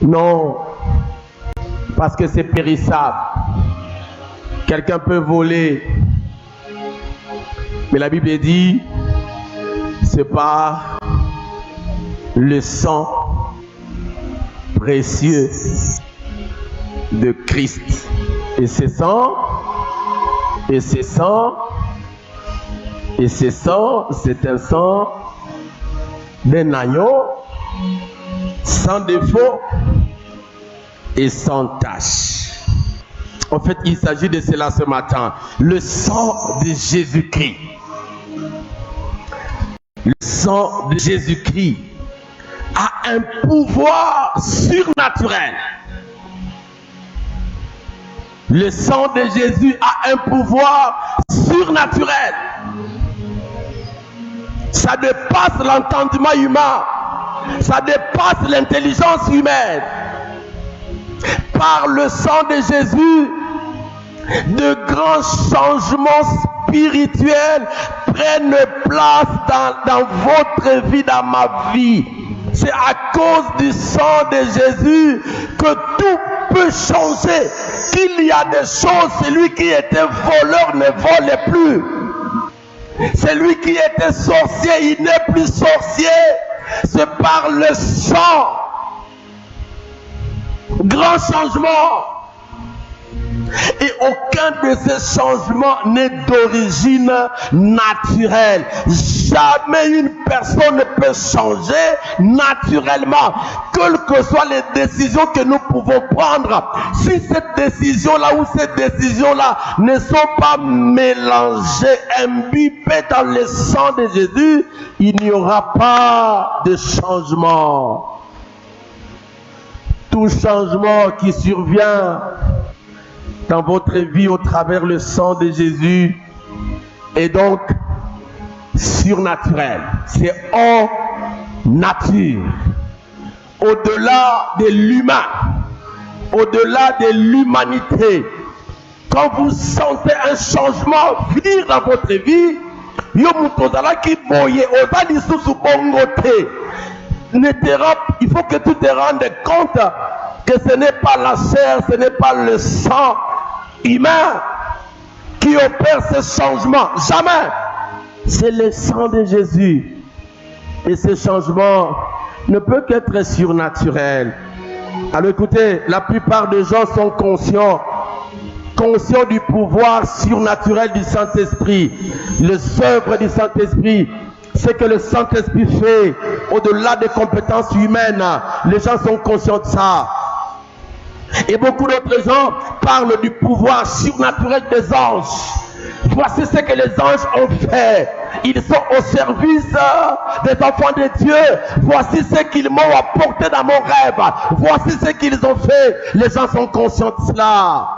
Non, parce que c'est périssable. Quelqu'un peut voler, mais la Bible dit, c'est pas le sang précieux de Christ. Et ce sang, c'est un sang d'un agneau sans défaut et sans tache. En fait, il s'agit de cela ce matin. Le sang de Jésus-Christ. Le sang de Jésus-Christ a un pouvoir surnaturel. Le sang de Jésus a un pouvoir surnaturel. Ça dépasse l'entendement humain. Ça dépasse l'intelligence humaine. Par le sang de Jésus, de grands changements spirituels prennent place dans votre vie, dans ma vie. C'est à cause du sang de Jésus que tout peut changer. Qu'il y a des choses, celui qui était voleur ne vole plus. Celui qui était sorcier, il n'est plus sorcier. C'est par le sang. Grand changement. Et aucun de ces changements n'est d'origine naturelle. Jamais une personne ne peut changer naturellement. Quelles que soient les décisions que nous pouvons prendre, si cette décision-là ou ces décisions-là ne sont pas mélangées, imbibées dans le sang de Jésus, il n'y aura pas de changement. Tout changement qui survient dans votre vie au travers le sang de Jésus est donc surnaturel. C'est en nature. Au-delà de l'humain, au-delà de l'humanité. Quand vous sentez un changement venir dans votre vie, il faut que tu te rendes compte que ce n'est pas la chair, ce n'est pas le sang humain qui opère ce changement. Jamais. C'est le sang de Jésus. Et ce changement ne peut qu'être surnaturel. Alors écoutez, la plupart des gens sont conscients du pouvoir surnaturel du Saint-Esprit. Les œuvres du Saint-Esprit, ce que le Saint-Esprit fait au-delà des compétences humaines, les gens sont conscients de ça. Et beaucoup d'autres gens parlent du pouvoir surnaturel des anges. Voici ce que les anges ont fait. Ils sont au service des enfants de Dieu. Voici ce qu'ils m'ont apporté dans mon rêve. Voici ce qu'ils ont fait. Les gens sont conscients de cela.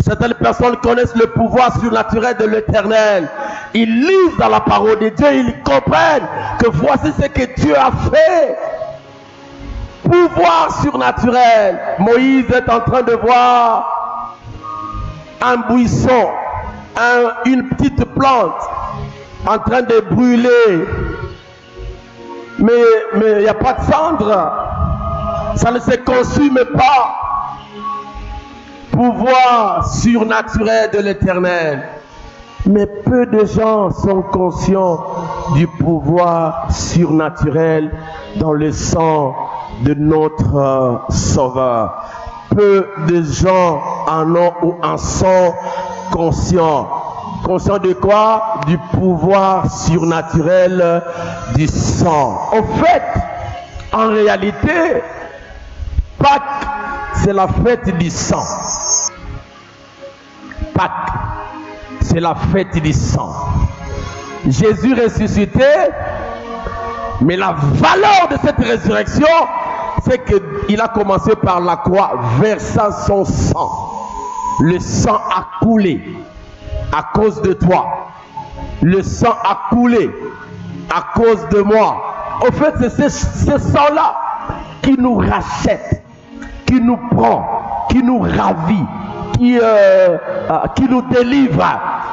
Certaines personnes connaissent le pouvoir surnaturel de l'Éternel. Ils lisent dans la parole de Dieu. Ils comprennent que voici ce que Dieu a fait. Pouvoir surnaturel. Moïse est en train de voir un buisson, une petite plante en train de brûler. Mais il n'y a pas de cendre. Ça ne se consume pas. Pouvoir surnaturel de l'Éternel. Mais peu de gens sont conscients du pouvoir surnaturel dans le sang de notre Sauveur. Peu de gens en ont ou en sont conscients. Conscients de quoi? Du pouvoir surnaturel du sang. En fait, en réalité, Pâques, c'est la fête du sang. Pâques, c'est la fête du sang. Jésus ressuscité, mais la valeur de cette résurrection, c'est qu'il a commencé par la croix, versant son sang. Le sang a coulé à cause de toi. Le sang a coulé à cause de moi. En fait, c'est ce sang-là qui nous rachète, qui nous prend, qui nous ravit, qui nous délivre,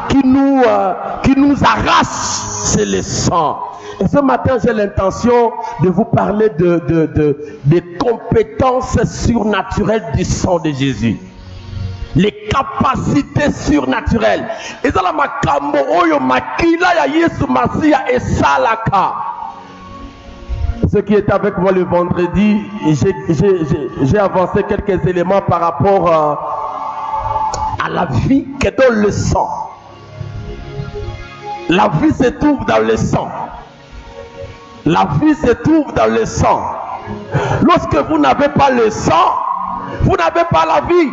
qui nous arrache. C'est le sang. Et ce matin, j'ai l'intention de vous parler des compétences surnaturelles du sang de Jésus. Les capacités surnaturelles. Et dans la makambo oyo makila ya Yesu Masia et salaka. Ce qui est avec moi le vendredi, j'ai avancé quelques éléments par rapport à la vie que donne le sang. La vie se trouve dans le sang. La vie se trouve dans le sang. Lorsque vous n'avez pas le sang, vous n'avez pas la vie.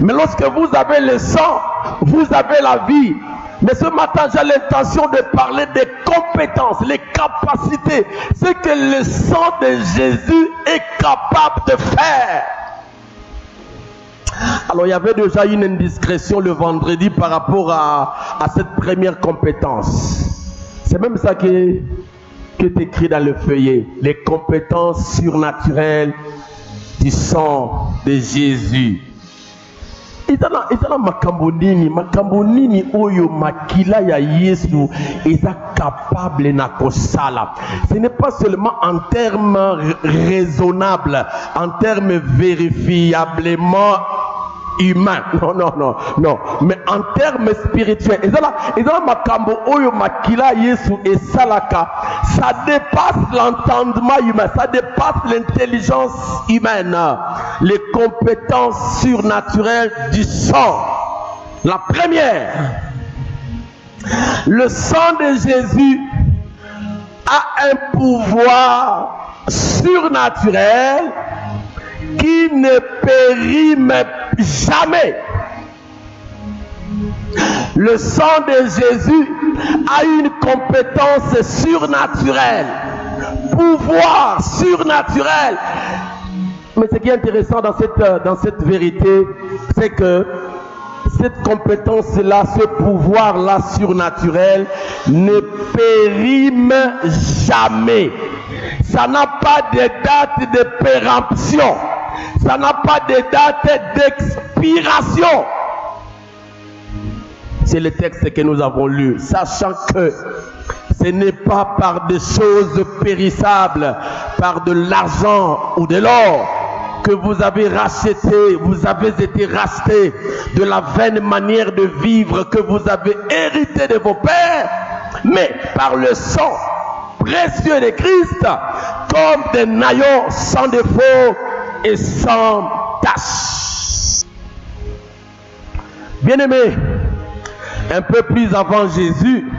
Mais lorsque vous avez le sang, vous avez la vie. Mais ce matin, j'ai l'intention de parler des compétences, les capacités, ce que le sang de Jésus est capable de faire. Alors, il y avait déjà une indiscrétion le vendredi par rapport à cette première compétence. C'est même ça qui est écrit dans le feuillet. Les compétences surnaturelles du sang de Jésus. Ezala makambo nini oyo makila ya Yesu eza capable na kosala. Ce n'est pas seulement en termes raisonnables, en termes vérifiablement humain. Non. Mais en termes spirituels. Ezala makambo oyo makila Yesu et salaka, ça dépasse l'entendement humain, ça dépasse l'intelligence humaine. Les compétences surnaturelles du sang. La première, le sang de Jésus a un pouvoir surnaturel qui ne périme jamais. Le sang de Jésus a une compétence surnaturelle, pouvoir surnaturel. Mais ce qui est intéressant dans cette vérité, c'est que cette compétence-là, ce pouvoir-là surnaturel ne périme jamais. Ça n'a pas de date de péremption. Ça n'a pas de date d'expiration. C'est le texte que nous avons lu, sachant que ce n'est pas par des choses périssables, par de l'argent ou de l'or que vous avez racheté, vous avez été racheté de la vaine manière de vivre que vous avez hérité de vos pères, mais par le sang précieux de Christ, comme des naillons sans défaut et sans tache. Bien-aimés, un peu plus avant Jésus,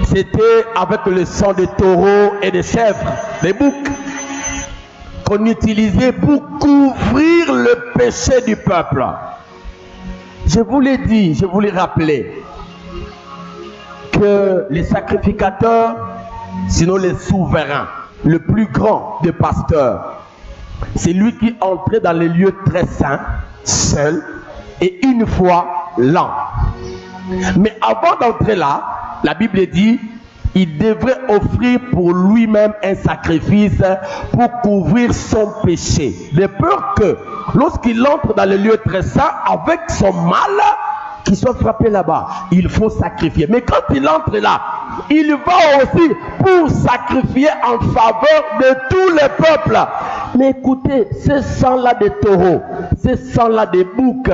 c'était avec le sang de taureaux et de chèvres, des boucs, qu'on utilisait pour couvrir le péché du peuple. Je vous l'ai dit, je vous l'ai rappelé, que les sacrificateurs, sinon les souverains, le plus grand des pasteurs, c'est lui qui entrait dans les lieux très saints, seul, et une fois l'an. Mais avant d'entrer là, la Bible dit, il devrait offrir pour lui-même un sacrifice pour couvrir son péché. De peur que, lorsqu'il entre dans le lieu très saint, avec son mal, qu'il soit frappé là-bas, il faut sacrifier. Mais quand il entre là, il va aussi pour sacrifier en faveur de tous les peuples. Mais écoutez, ce sang-là des taureaux, ce sang-là des boucs,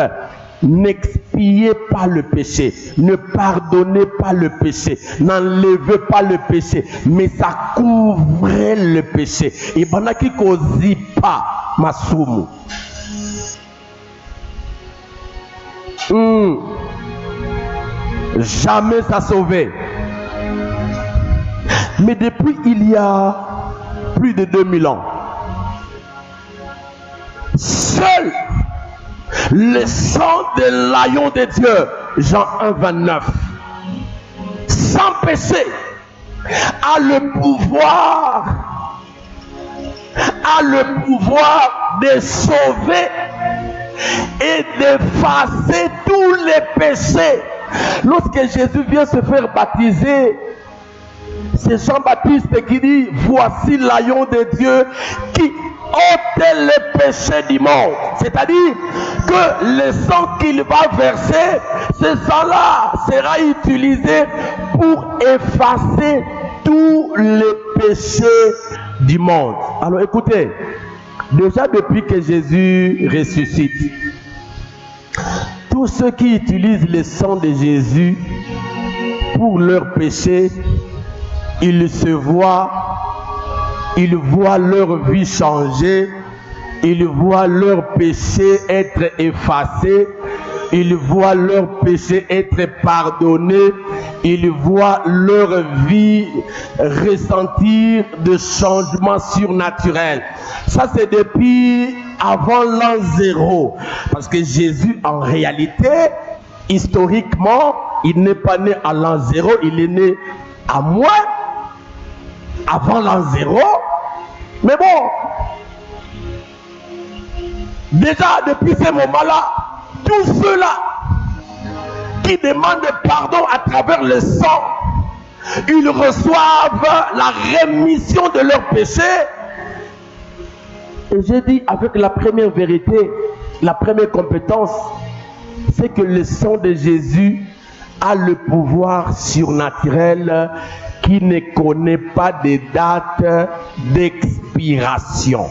n'expiez pas le péché, ne pardonnez pas le péché, n'enlevez pas le péché, mais ça couvrait le péché. Et banaki kozi pas masumu. Jamais ça sauvé. Mais depuis il y a plus de 2000 ans, seul le sang de l'agneau de Dieu, Jean 1, 29, sans péché, a le pouvoir de sauver et d'effacer tous les péchés. Lorsque Jésus vient se faire baptiser, c'est Jean-Baptiste qui dit, voici l'agneau de Dieu qui ôte les péchés du monde. C'est-à-dire que le sang qu'il va verser, ce sang-là sera utilisé pour effacer tous les péchés du monde. Alors écoutez, déjà depuis que Jésus ressuscite, tous ceux qui utilisent le sang de Jésus pour leurs péchés, ils voient leur vie changer, ils voient leurs péchés être effacés, ils voient leurs péchés être pardonnés, ils voient leur vie ressentir des changements surnaturels. Ça, c'est depuis avant l'an 0. Parce que Jésus, en réalité, historiquement, il n'est pas né à l'an 0, il est né à moins avant l'an 0. Mais bon, déjà depuis ce moment-là, tous ceux-là qui demandent pardon à travers le sang, ils reçoivent la rémission de leurs péchés. Et j'ai dit avec la première vérité, la première compétence, c'est que le sang de Jésus a le pouvoir surnaturel qui ne connaît pas de date d'expiration.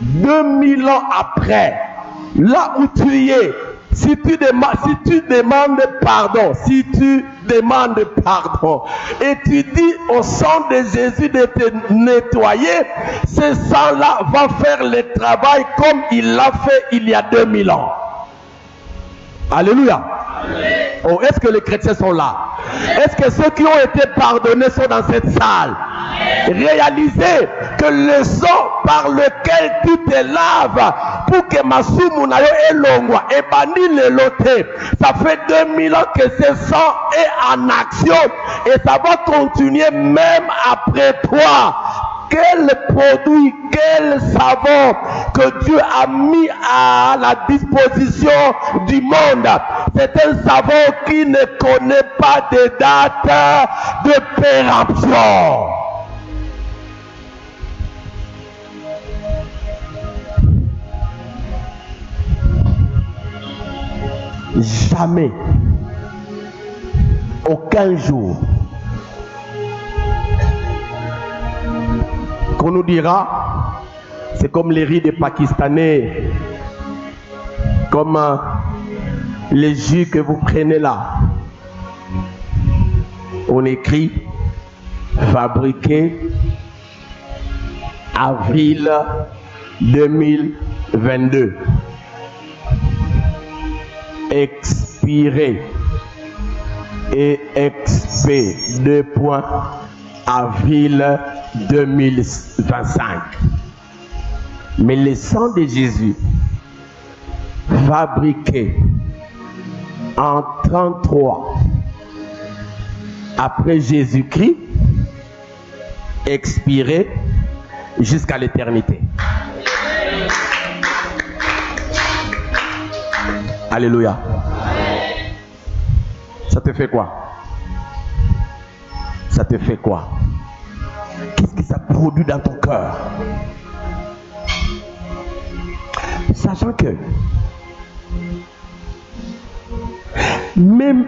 2000 ans après, là où tu es, si tu demandes pardon et tu dis au sang de Jésus de te nettoyer, ce sang-là va faire le travail comme il l'a fait il y a 2000 ans. Alléluia. Oh, est-ce que les chrétiens sont là? Est-ce que ceux qui ont été pardonnés sont dans cette salle? Réalisez que le sang par lequel tu te laves pour que Masumu nayo elongwa et bani le lote, ça fait 2000 ans que ce sang est en action et ça va continuer même après toi. Quel produit, quel savon que Dieu a mis à la disposition du monde. C'est un savon qui ne connaît pas de date de péremption. Jamais, aucun jour, qu'on nous dira, c'est comme les riz des Pakistanais, comme les jus que vous prenez là. On écrit fabriqué avril 2022. Expiré et expé 2 points avril 2025. Mais le sang de Jésus fabriqué en 33 après Jésus-Christ, expiré jusqu'à l'éternité. Alléluia. Ça te fait quoi? Ça te fait quoi? Qu'est-ce que ça produit dans ton cœur? Sachant que même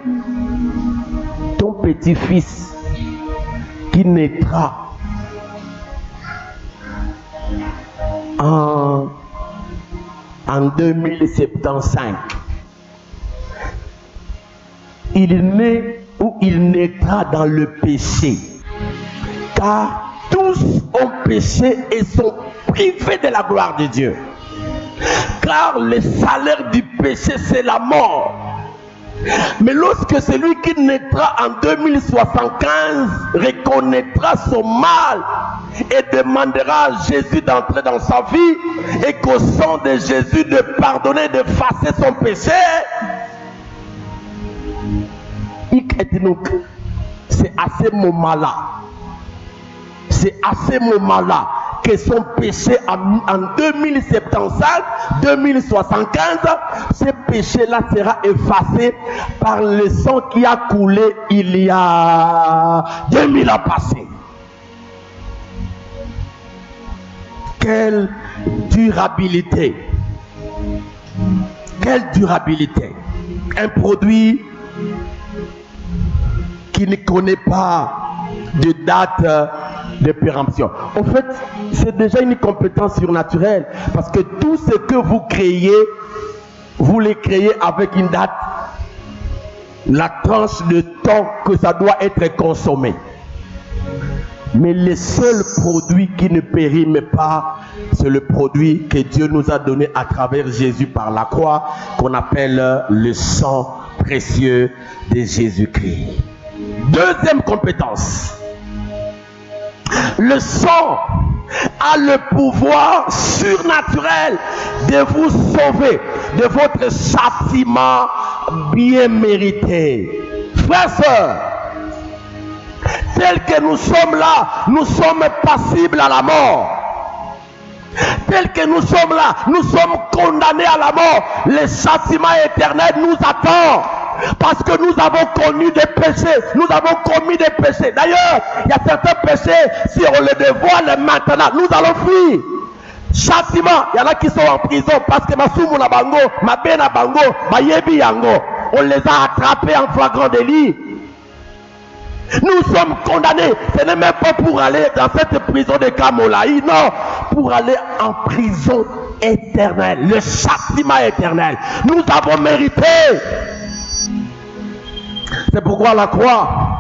ton petit-fils qui naîtra en 2075, il naît ou il naîtra dans le péché, car tous ont péché et sont privés de la gloire de Dieu. Car le salaire du péché, c'est la mort. Mais lorsque celui qui naîtra en 2075 reconnaîtra son mal et demandera à Jésus d'entrer dans sa vie et qu'au sang de Jésus de pardonner, d'effacer son péché, c'est à ce moment-là, que son péché en 2075, 2075, ce péché-là sera effacé par le sang qui a coulé il y a 2000 ans passés. Quelle durabilité! Quelle durabilité! Un produit qui ne connaît pas de date de péremption. En fait, c'est déjà une compétence surnaturelle parce que tout ce que vous créez, vous les créez avec une date, la tranche de temps que ça doit être consommé. Mais le seul produit qui ne périme pas, c'est le produit que Dieu nous a donné à travers Jésus par la croix, qu'on appelle le sang précieux de Jésus-Christ. Deuxième compétence. Le sang a le pouvoir surnaturel de vous sauver de votre châtiment bien mérité. Frères, sœurs, tel que nous sommes là, nous sommes passibles à la mort. Tel que nous sommes là, nous sommes condamnés à la mort. Le châtiment éternel nous attend. Parce que nous avons connu des péchés. Nous avons commis des péchés. D'ailleurs, il y a certains péchés, si on les dévoile maintenant, nous allons fuir. Châtiment, il y en a qui sont en prison parce que Masumu na bango, Mabena bango, Bayebi yango. On les a attrapés en flagrant délit. Nous sommes condamnés. Ce n'est même pas pour aller dans cette prison de Kamolaï, non, pour aller en prison éternelle, le châtiment éternel. Nous avons mérité. C'est pourquoi à la croix,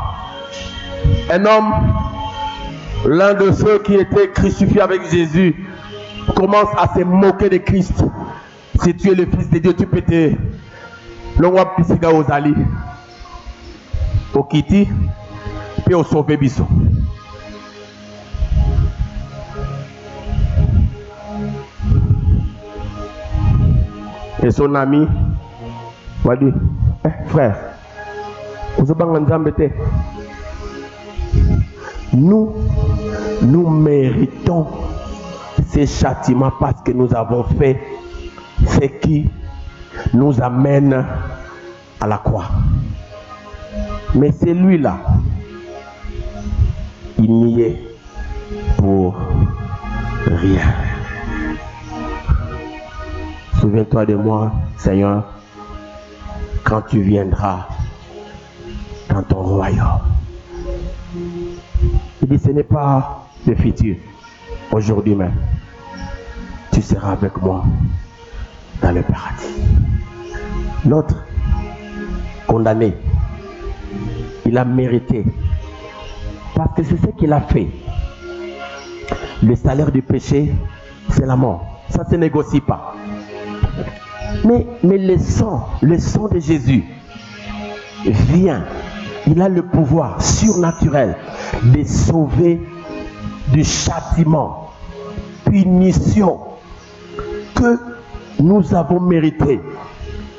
un homme, l'un de ceux qui étaient crucifiés avec Jésus, commence à se moquer de Christ. Si tu es le Fils de Dieu, tu peux te l'envoyer pisiga aux alliés. Au Kiti, puis au sauver biso. Et son ami va dire, frère, nous méritons ces châtiments parce que nous avons fait ce qui nous amène à la croix. Mais celui-là, il n'y est pour rien. Souviens-toi de moi, Seigneur, quand tu viendras dans ton royaume. Il dit, ce n'est pas le futur. Aujourd'hui même, tu seras avec moi dans le paradis. L'autre, condamné, il a mérité. Parce que c'est ce qu'il a fait. Le salaire du péché, c'est la mort. Ça ne se négocie pas. Mais le sang de Jésus vient. Il a le pouvoir surnaturel de sauver du châtiment, punition que nous avons mérité.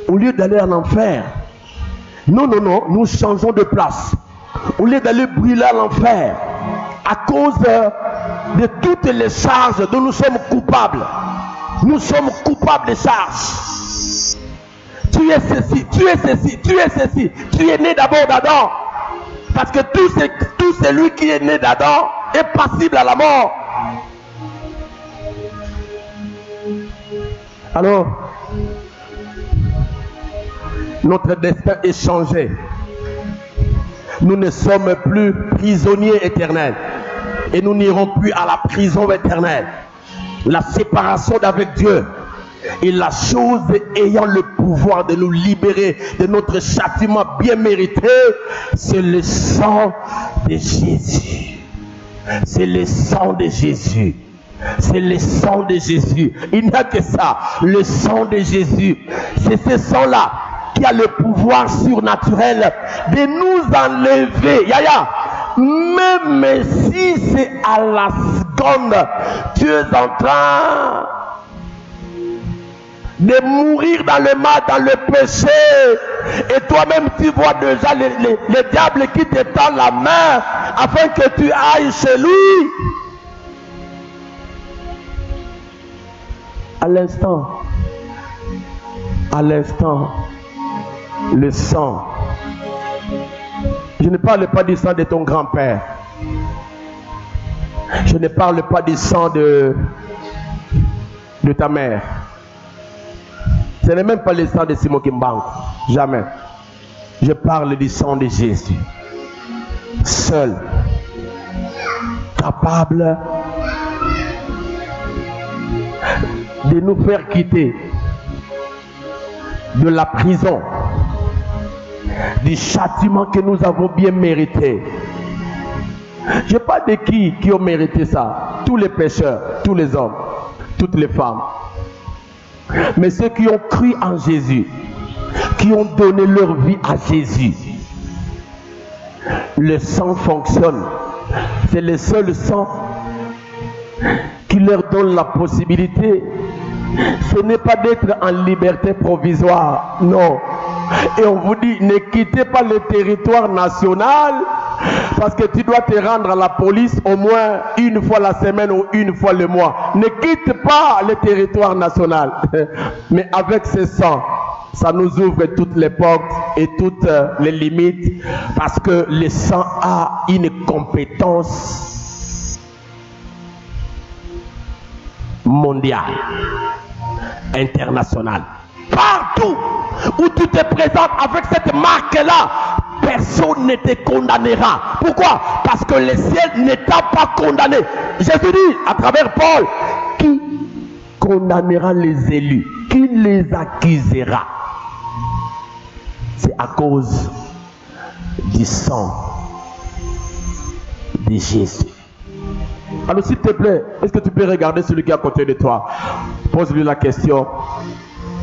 Au lieu d'aller en enfer, non, nous changeons de place. Au lieu d'aller brûler à l'enfer, à cause de toutes les charges dont nous sommes coupables. Nous sommes coupables des charges. Tu es ceci, tu es ceci, tu es ceci. Tu es né d'abord d'Adam. Parce que tout celui qui est né d'Adam est passible à la mort. Alors, notre destin est changé. Nous ne sommes plus prisonniers éternels. Et nous n'irons plus à la prison éternelle. La séparation d'avec Dieu est la chose ayant le pouvoir de nous libérer de notre châtiment bien mérité. C'est le sang de Jésus. C'est le sang de Jésus. C'est le sang de Jésus. Il n'y a que ça. Le sang de Jésus. C'est ce sang-là qui a le pouvoir surnaturel de nous enlever. Yaya. Même si c'est à la seconde, tu es en train de mourir dans le mal, dans le péché, et toi-même tu vois déjà le diable qui te tend la main afin que tu ailles chez lui. À l'instant, le sang. Je ne parle pas du sang de ton grand-père. Je ne parle pas du sang de ta mère. Ce n'est même pas le sang de Simon Kimbangu. Jamais. Je parle du sang de Jésus. Seul capable de nous faire quitter de la prison, du châtiment que nous avons bien mérité. Je parle de qui ont mérité ça? Tous les pécheurs, tous les hommes, toutes les femmes. Mais ceux qui ont cru en Jésus, qui ont donné leur vie à Jésus, le sang fonctionne. C'est le seul sang qui leur donne la possibilité. Ce n'est pas d'être en liberté provisoire, non. Et on vous dit, ne quittez pas le territoire national, parce que tu dois te rendre à la police au moins une fois la semaine ou une fois le mois. Ne quitte pas le territoire national. Mais avec ce sang, ça nous ouvre toutes les portes et toutes les limites, parce que le sang a une compétence mondiale, internationale. Partout où tu te présentes avec cette marque-là, personne ne te condamnera. Pourquoi? Parce que le ciel ne t'a pas condamné. Jésus dit à travers Paul, qui condamnera les élus? Qui les accusera? C'est à cause du sang de Jésus. Alors s'il te plaît, est-ce que tu peux regarder celui qui est à côté de toi? Pose-lui la question.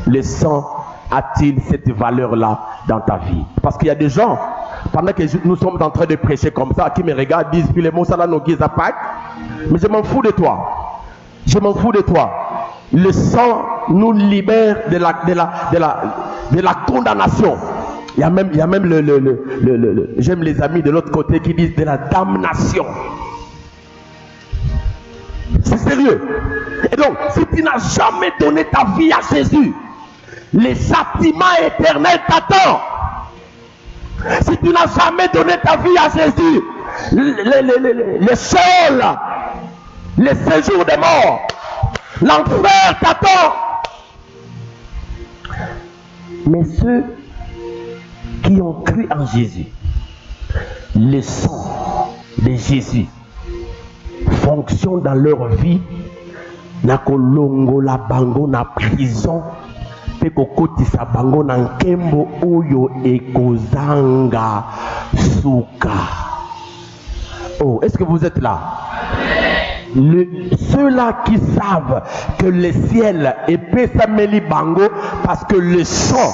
Le sang a-t-il cette valeur-là dans ta vie? Parce qu'il y a des gens, pendant que nous sommes en train de prêcher comme ça, qui me regardent, disent, puis les mots ça là nous guise à Pâques. Mais je m'en fous de toi. Je m'en fous de toi. Le sang nous libère de la condamnation. Il y a même j'aime les amis de l'autre côté qui disent de la damnation. C'est sérieux. Et donc, si tu n'as jamais donné ta vie à Jésus, le châtiment éternel t'attend. Si tu n'as jamais donné ta vie à Jésus, le Sheol, le séjour des morts, l'enfer t'attend. Mais ceux qui ont cru en Jésus, le sang de Jésus fonctionne dans leur vie. Na kolongola bango na prison, pe kokotisa bango na nkembo oyo ekozanga suka. Oh, est-ce que vous êtes là? Ceux-là qui savent que le ciel est pesameli bango, parce que le sang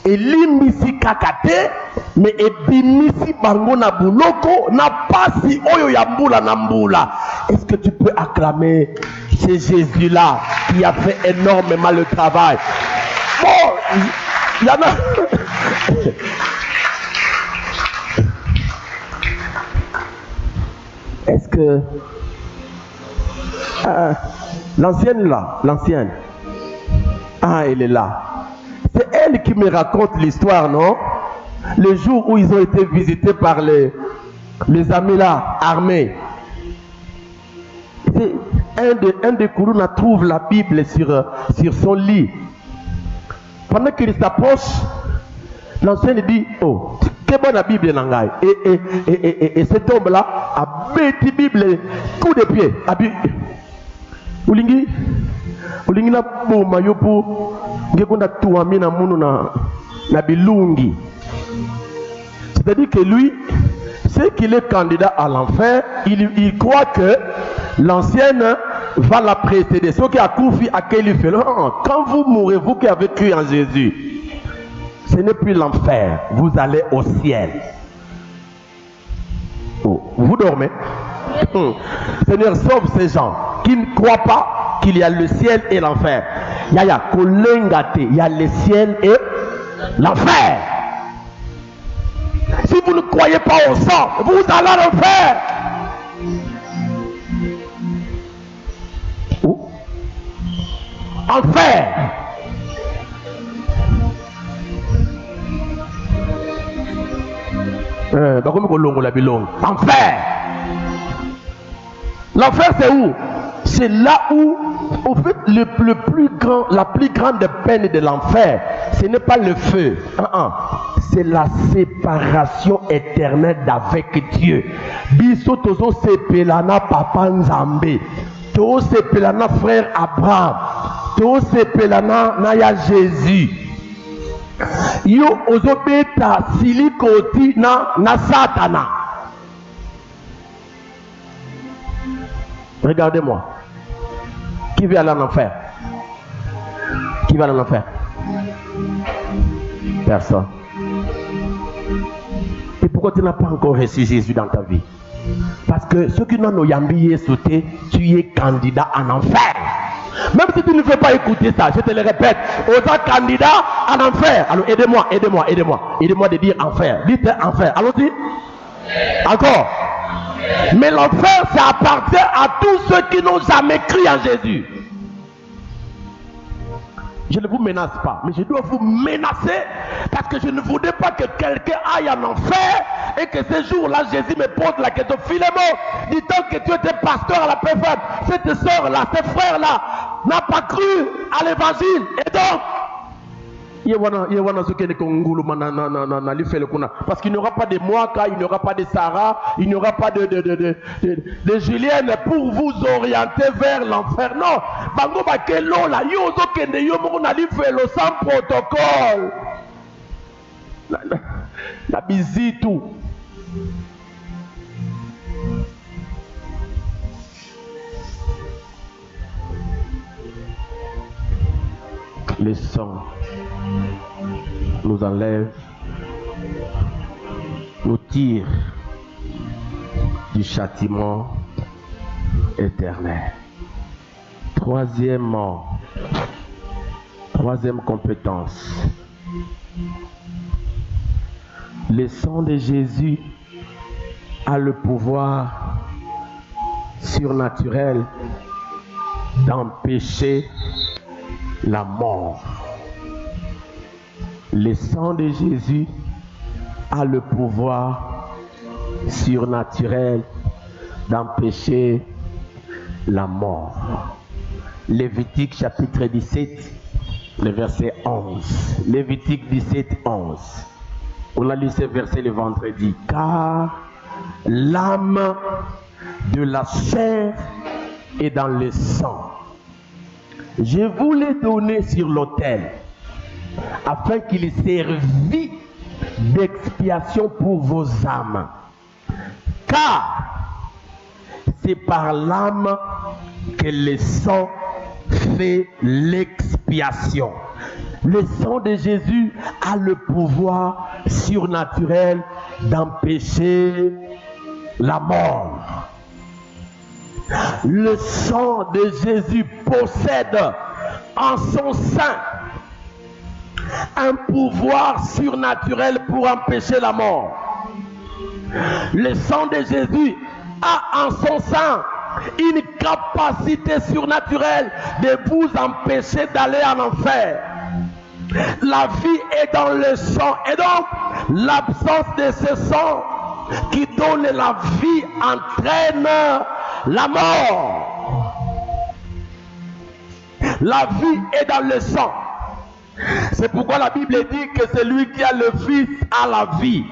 est limisi kakate, mais ebimisi bango na buloko na pasi oyo ya mbula na mbula. Est-ce que tu peux acclamer ce Jésus-là qui a fait énormément le travail? Bon, il y en a. Est-ce que l'ancienne là, l'ancienne, elle est là. C'est elle qui me raconte l'histoire, non? Le jour où ils ont été visités par les amis là, armés. Un des Kourouna trouve la Bible sur son lit. Pendant qu'il s'approche, l'ancien dit, oh, c'est bon la Bible nangai. Et cet homme-là a bêti Bible, coup de pied. Ulingi na boma yopo, ngekunda tuami na munu na bilungi. C'est-à-dire que lui, c'est qu'il est candidat à l'enfer, il croit que l'ancienne va la précéder. Ce qui a confié à qui lui fait, quand vous mourrez, vous qui avez cru en Jésus, ce n'est plus l'enfer, vous allez au ciel. Oh, vous dormez? Seigneur, sauve ces gens qui ne croient pas qu'il y a le ciel et l'enfer. Il y a le ciel et l'enfer. Si vous ne croyez pas au sang, vous allez à l'enfer. Enfer. Enfer. L'enfer c'est où? C'est là où, au fait, la plus grande peine de l'enfer, ce n'est pas le feu, c'est la séparation éternelle d'avec Dieu. Biso tozo sepelana papa Nzambe. Tozo sepelana frère Abraham. Tozo sepelana naya Jésus. Yo ozobeta silikoti na Satana. Regardez-moi. Qui veut aller en enfer? Qui va aller en enfer? Personne. Et pourquoi tu n'as pas encore reçu Jésus dans ta vie? Parce que ceux qui n'ont pas sauté, tu es candidat en enfer. Même si tu ne veux pas écouter ça, je te le répète, aux candidats en enfer. Alors aidez-moi de dire enfer. Dites enfer. Allons-y. Encore. Mais l'enfer, ça appartient à tous ceux qui n'ont jamais cru en Jésus. Je ne vous menace pas, mais je dois vous menacer parce que je ne voudrais pas que quelqu'un aille en enfer et que ce jour-là, Jésus me pose la question. Philémon, dis-donc que tu étais pasteur à la paix faible. Cette soeur-là, ces frères-là n'ont pas cru à l'évangile. Et donc, parce qu'il n'y aura pas de Moaka, il n'y aura pas de Sarah, il n'y aura pas de Julienne pour vous orienter vers l'enfer. Non, bango bakelo la yozo kende yomo na li felo sans protocole. La bizitu. Le sang nous enlève, nous tire du châtiment éternel. Troisième compétence. Le sang de Jésus a le pouvoir surnaturel d'empêcher la mort. Le sang de Jésus a le pouvoir surnaturel d'empêcher la mort. Lévitique chapitre 17, le verset 11. Lévitique 17, 11. On a lu ce verset le vendredi. Car l'âme de la chair est dans le sang. Je vous l'ai donné sur l'autel, afin qu'il servît d'expiation pour vos âmes. Car c'est par l'âme que le sang fait l'expiation. Le sang de Jésus a le pouvoir surnaturel d'empêcher la mort. Le sang de Jésus possède en son sein un pouvoir surnaturel pour empêcher la mort. Le sang de Jésus a en son sein une capacité surnaturelle de vous empêcher d'aller en enfer. La vie est dans le sang et donc l'absence de ce sang qui donne la vie entraîne la mort. La vie est dans le sang. C'est pourquoi la Bible dit que celui qui a le Fils a la vie.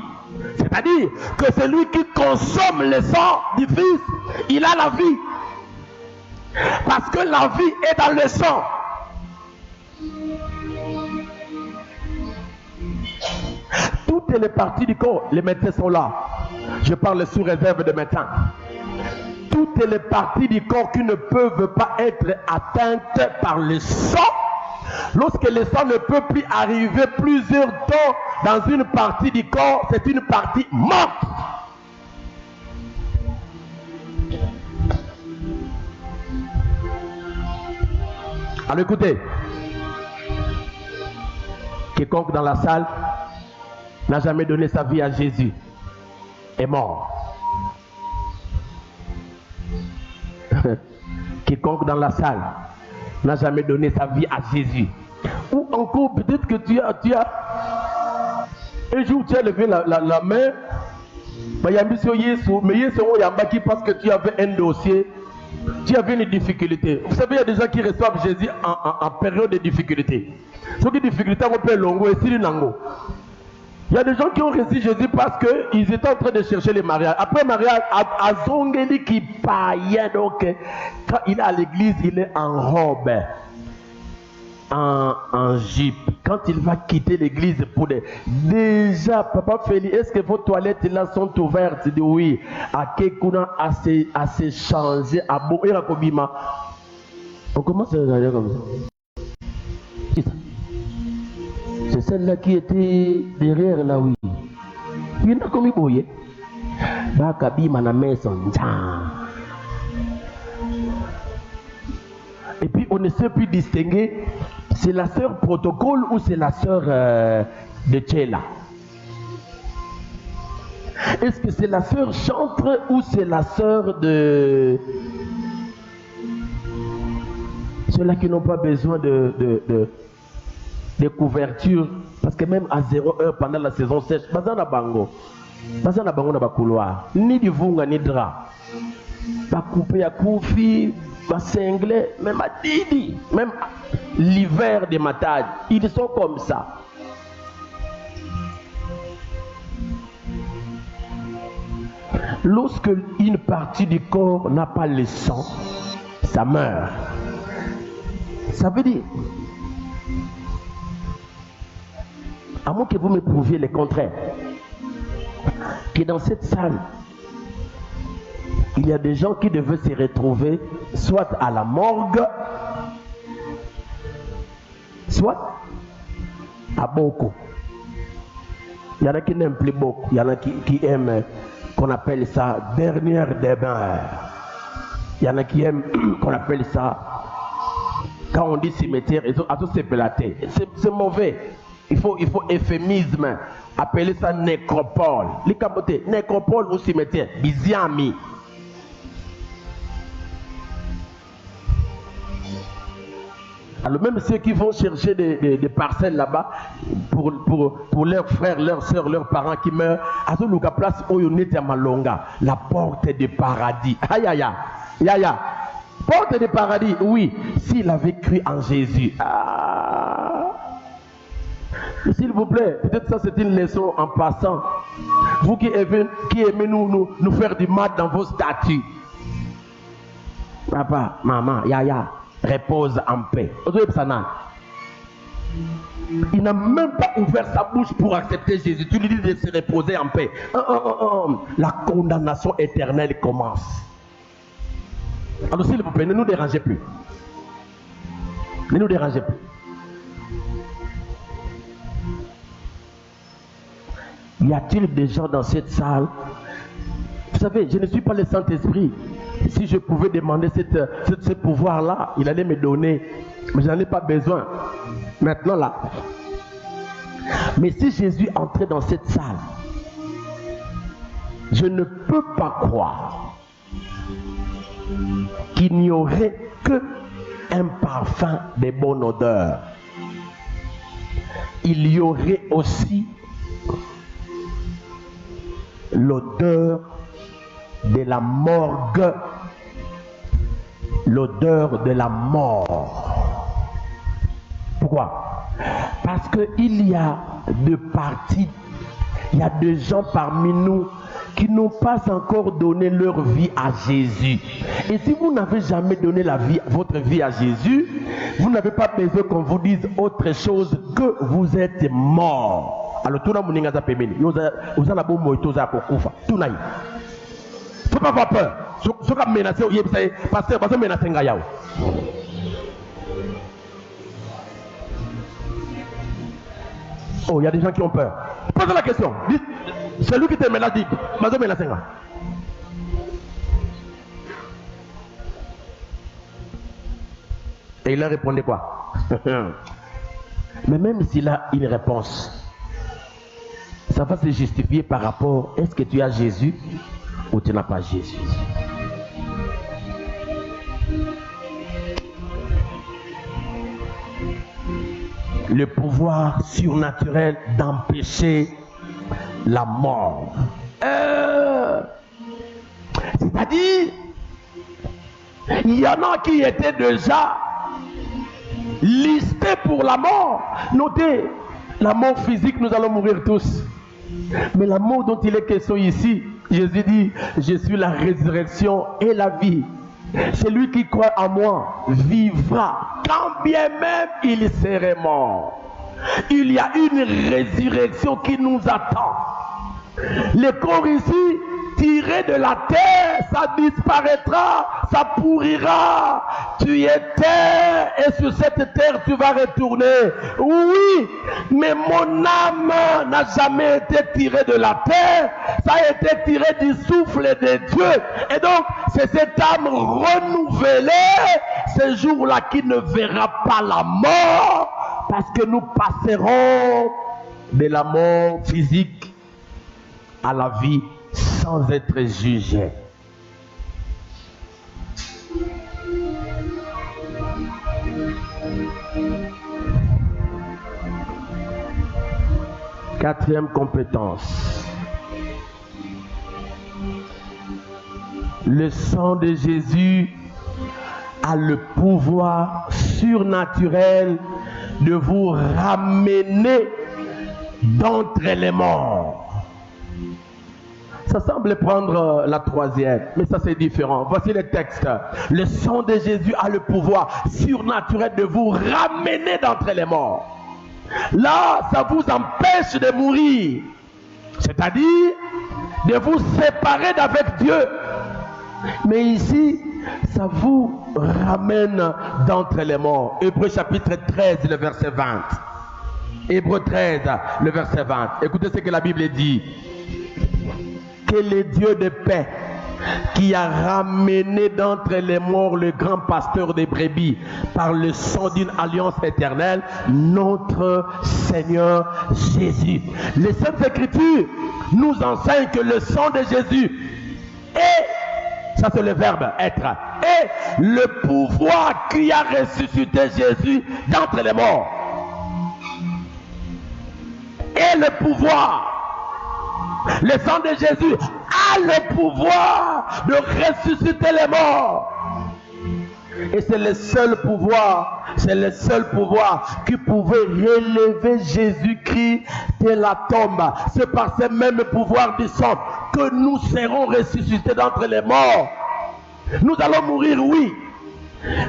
C'est-à-dire que celui qui consomme le sang du Fils, il a la vie. Parce que la vie est dans le sang. Toutes les parties du corps, les médecins sont là. Je parle sous réserve de médecins. Toutes les parties du corps qui ne peuvent pas être atteintes par le sang, lorsque le sang ne peut plus arriver plusieurs temps dans une partie du corps, c'est une partie morte. Alors écoutez, quiconque dans la salle n'a jamais donné sa vie à Jésus est mort. Quiconque dans la salle n'a jamais donné sa vie à Jésus. Ou encore peut-être que tu as un jour tu as levé la main, mais parce que tu avais un dossier, tu avais une difficulté. Vous savez, il y a des gens qui reçoivent Jésus en période de difficulté. Ce qui est difficulté, on peut longo et si nango. Il y a des gens qui ont reçu Jésus parce qu'ils étaient en train de chercher les mariages. Après mariage, à Zongeli qui païen, donc quand il est à l'église, il est en robe, en jupe. Quand il va quitter l'église pour des... Déjà, Papa Félix, est-ce que vos toilettes là sont ouvertes? Il dit oui. À Kekuna, à se changer, à Boera Kobima. On commence à regarder comme ça. C'est celle-là qui était derrière là, oui. Il y en a comme il bouillait. Bakabima na maison. Et puis on ne sait plus distinguer, c'est la sœur protocole ou c'est la sœur de Tchela. Est-ce que c'est la sœur chantre ou c'est la sœur de... Ceux-là qui n'ont pas besoin de couverture, parce que même à 0 heure pendant la saison sèche, bazana bango na bakouloir, ni du vunga ni drap, ba coupé à koufi, ba cinglé, même à didi, même l'hiver des matades, ils sont comme ça. Lorsque une partie du corps n'a pas le sang, ça meurt. Ça veut dire, à moins que vous me prouviez le contraire, que dans cette salle, il y a des gens qui devaient se retrouver soit à la morgue, soit à Boko. Il y en a qui n'aiment plus beaucoup, il y en a qui aiment, qu'on appelle ça dernière des bains. Il y en a qui aiment qu'on appelle ça, quand on dit cimetière, c'est mauvais. Il faut euphémisme, appeler ça nécropole. Les capotés, nécropole ou cimetière, biziami. Alors même ceux qui vont chercher des parcelles là-bas pour leurs frères, leurs soeurs, leurs parents qui meurent, à ce local place Oyonete à Malonga, la porte du paradis. Aïe aïe aïe, aïe aïe. Porte du paradis, oui, s'il avait cru en Jésus. S'il vous plaît, peut-être ça c'est une leçon en passant. Vous qui aimez nous faire du mal dans vos statuts. Papa, maman, yaya, repose en paix. Il n'a même pas ouvert sa bouche pour accepter Jésus. Tu lui dis de se reposer en paix. La condamnation éternelle commence. Alors s'il vous plaît, ne nous dérangez plus. Ne nous dérangez plus. Y a-t-il des gens dans cette salle? Vous savez, je ne suis pas le Saint-Esprit. Si je pouvais demander ce pouvoir-là, il allait me donner. Mais je n'en ai pas besoin. Maintenant là. Mais si Jésus entrait dans cette salle, je ne peux pas croire qu'il n'y aurait que un parfum de bonne odeur. Il y aurait aussi l'odeur de la morgue, l'odeur de la mort. Pourquoi? Parce qu'il y a deux parties, il y a des gens parmi nous qui n'ont pas encore donné leur vie à Jésus. Et si vous n'avez jamais donné votre vie à Jésus, vous n'avez pas besoin qu'on vous dise autre chose que vous êtes mort. Alors tout le monde n'a pas peur. Faut pas avoir peur. Ce qui menacé, pasteur, parce que menacé ngayao. Oh, il y a des gens qui ont peur. Posez la question. Dites, celui qui te menace dit, mais menacé nga. Et il a répondu quoi? Mais même s'il a une réponse, ça va se justifier par rapport, est-ce que tu as Jésus ou tu n'as pas Jésus? Le pouvoir surnaturel d'empêcher la mort. C'est-à-dire, il y en a qui étaient déjà listés pour la mort. Notez, la mort physique, nous allons mourir tous. Mais l'amour dont il est question ici, Jésus dit, je suis la résurrection et la vie. Celui qui croit en moi vivra, quand bien même il serait mort. Il y a une résurrection qui nous attend. Le corps ici, tiré de la terre, ça disparaîtra, ça pourrira. Tu es terre et sur cette terre tu vas retourner. Oui, mais mon âme n'a jamais été tirée de la terre, ça a été tiré du souffle de Dieu. Et donc, c'est cette âme renouvelée, ce jour-là qui ne verra pas la mort, parce que nous passerons de la mort physique à la vie sans être jugé. Quatrième compétence. Le sang de Jésus a le pouvoir surnaturel de vous ramener d'entre les morts. Ça semble prendre la troisième, mais ça c'est différent. Voici le texte. Le sang de Jésus a le pouvoir surnaturel de vous ramener d'entre les morts. Là, ça vous empêche de mourir. C'est-à-dire de vous séparer d'avec Dieu. Mais ici, ça vous ramène d'entre les morts. Hébreux chapitre 13, le verset 20. Hébreux 13, le verset 20. Écoutez ce que la Bible dit. Que le Dieu de paix, qui a ramené d'entre les morts le grand pasteur des brebis par le sang d'une alliance éternelle, notre Seigneur Jésus. Les Saintes Écritures nous enseignent que le sang de Jésus est, ça c'est le verbe être, est le pouvoir qui a ressuscité Jésus d'entre les morts. Et le pouvoir. Le sang de Jésus a le pouvoir de ressusciter les morts. Et c'est le seul pouvoir qui pouvait relever Jésus-Christ de la tombe. C'est par ce même pouvoir du sang que nous serons ressuscités d'entre les morts. Nous allons mourir, oui,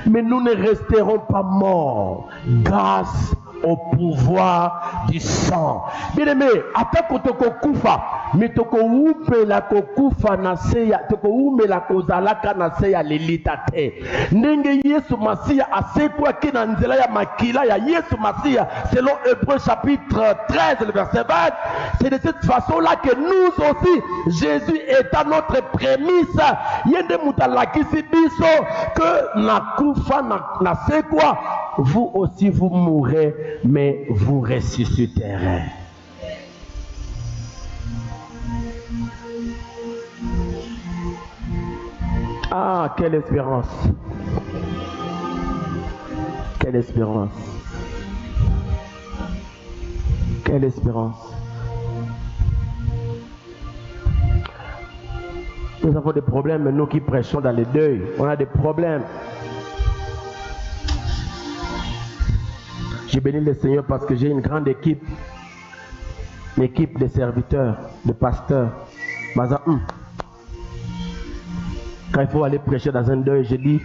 mais nous ne resterons pas morts grâce au pouvoir du sang. Bien-aimé, atako toko kufa, mais toko upe la kokufa na seya, toko ume la kozalaka na seya lelitate. Ndenge Yesu Masia asekwa kina nzela ya makila ya Yesu Masia, selon Hébreux chapitre 13, le verset 20. C'est de cette façon-là que nous aussi, Jésus est à notre prémisse. Yende mutalakisi biso que na kufa na sekwa, vous aussi vous mourrez, mais vous ressusciterez. Ah, quelle espérance! Quelle espérance! Quelle espérance! Nous avons des problèmes, nous qui prêchons dans les deuils, on a des problèmes. J'ai béni le Seigneur parce que j'ai une grande équipe de serviteurs, de pasteurs. Quand il faut aller prêcher dans un deuil, je dis,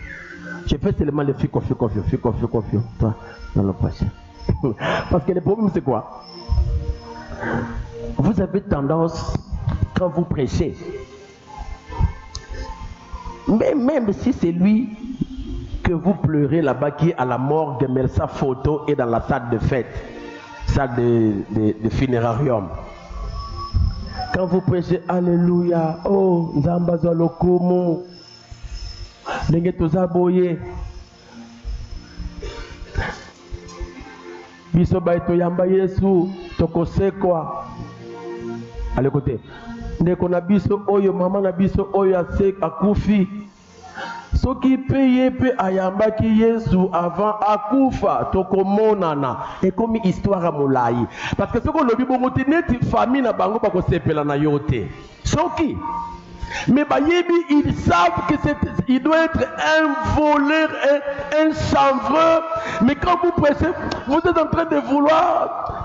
je fais seulement le fille confio, toi, dans le prochain. Parce que le problème c'est quoi? Vous avez tendance, quand vous prêchez, mais même si c'est lui que vous pleurez là-bas qui est à la morgue, mais sa photo est dans la salle de fête, salle de funérarium. Quand vous prêchez Alléluia, oh Nzamba Zalokomo, Nengeto Boye, Biso Baito Yamba Yesu, Tokose quoi. Allez côté. Ndeko na biso oyo mama na biso oyo asek akufi. Soki peye pe ayambaki Yesu avant akufa tokomonana et comme histoire molai parce que soko lobi bongo te neti famille na bango bako sepela na yote soki Mais ils savent qu'il doit être un voleur, un chanvreux. Mais quand vous pressez, vous êtes en train de vouloir.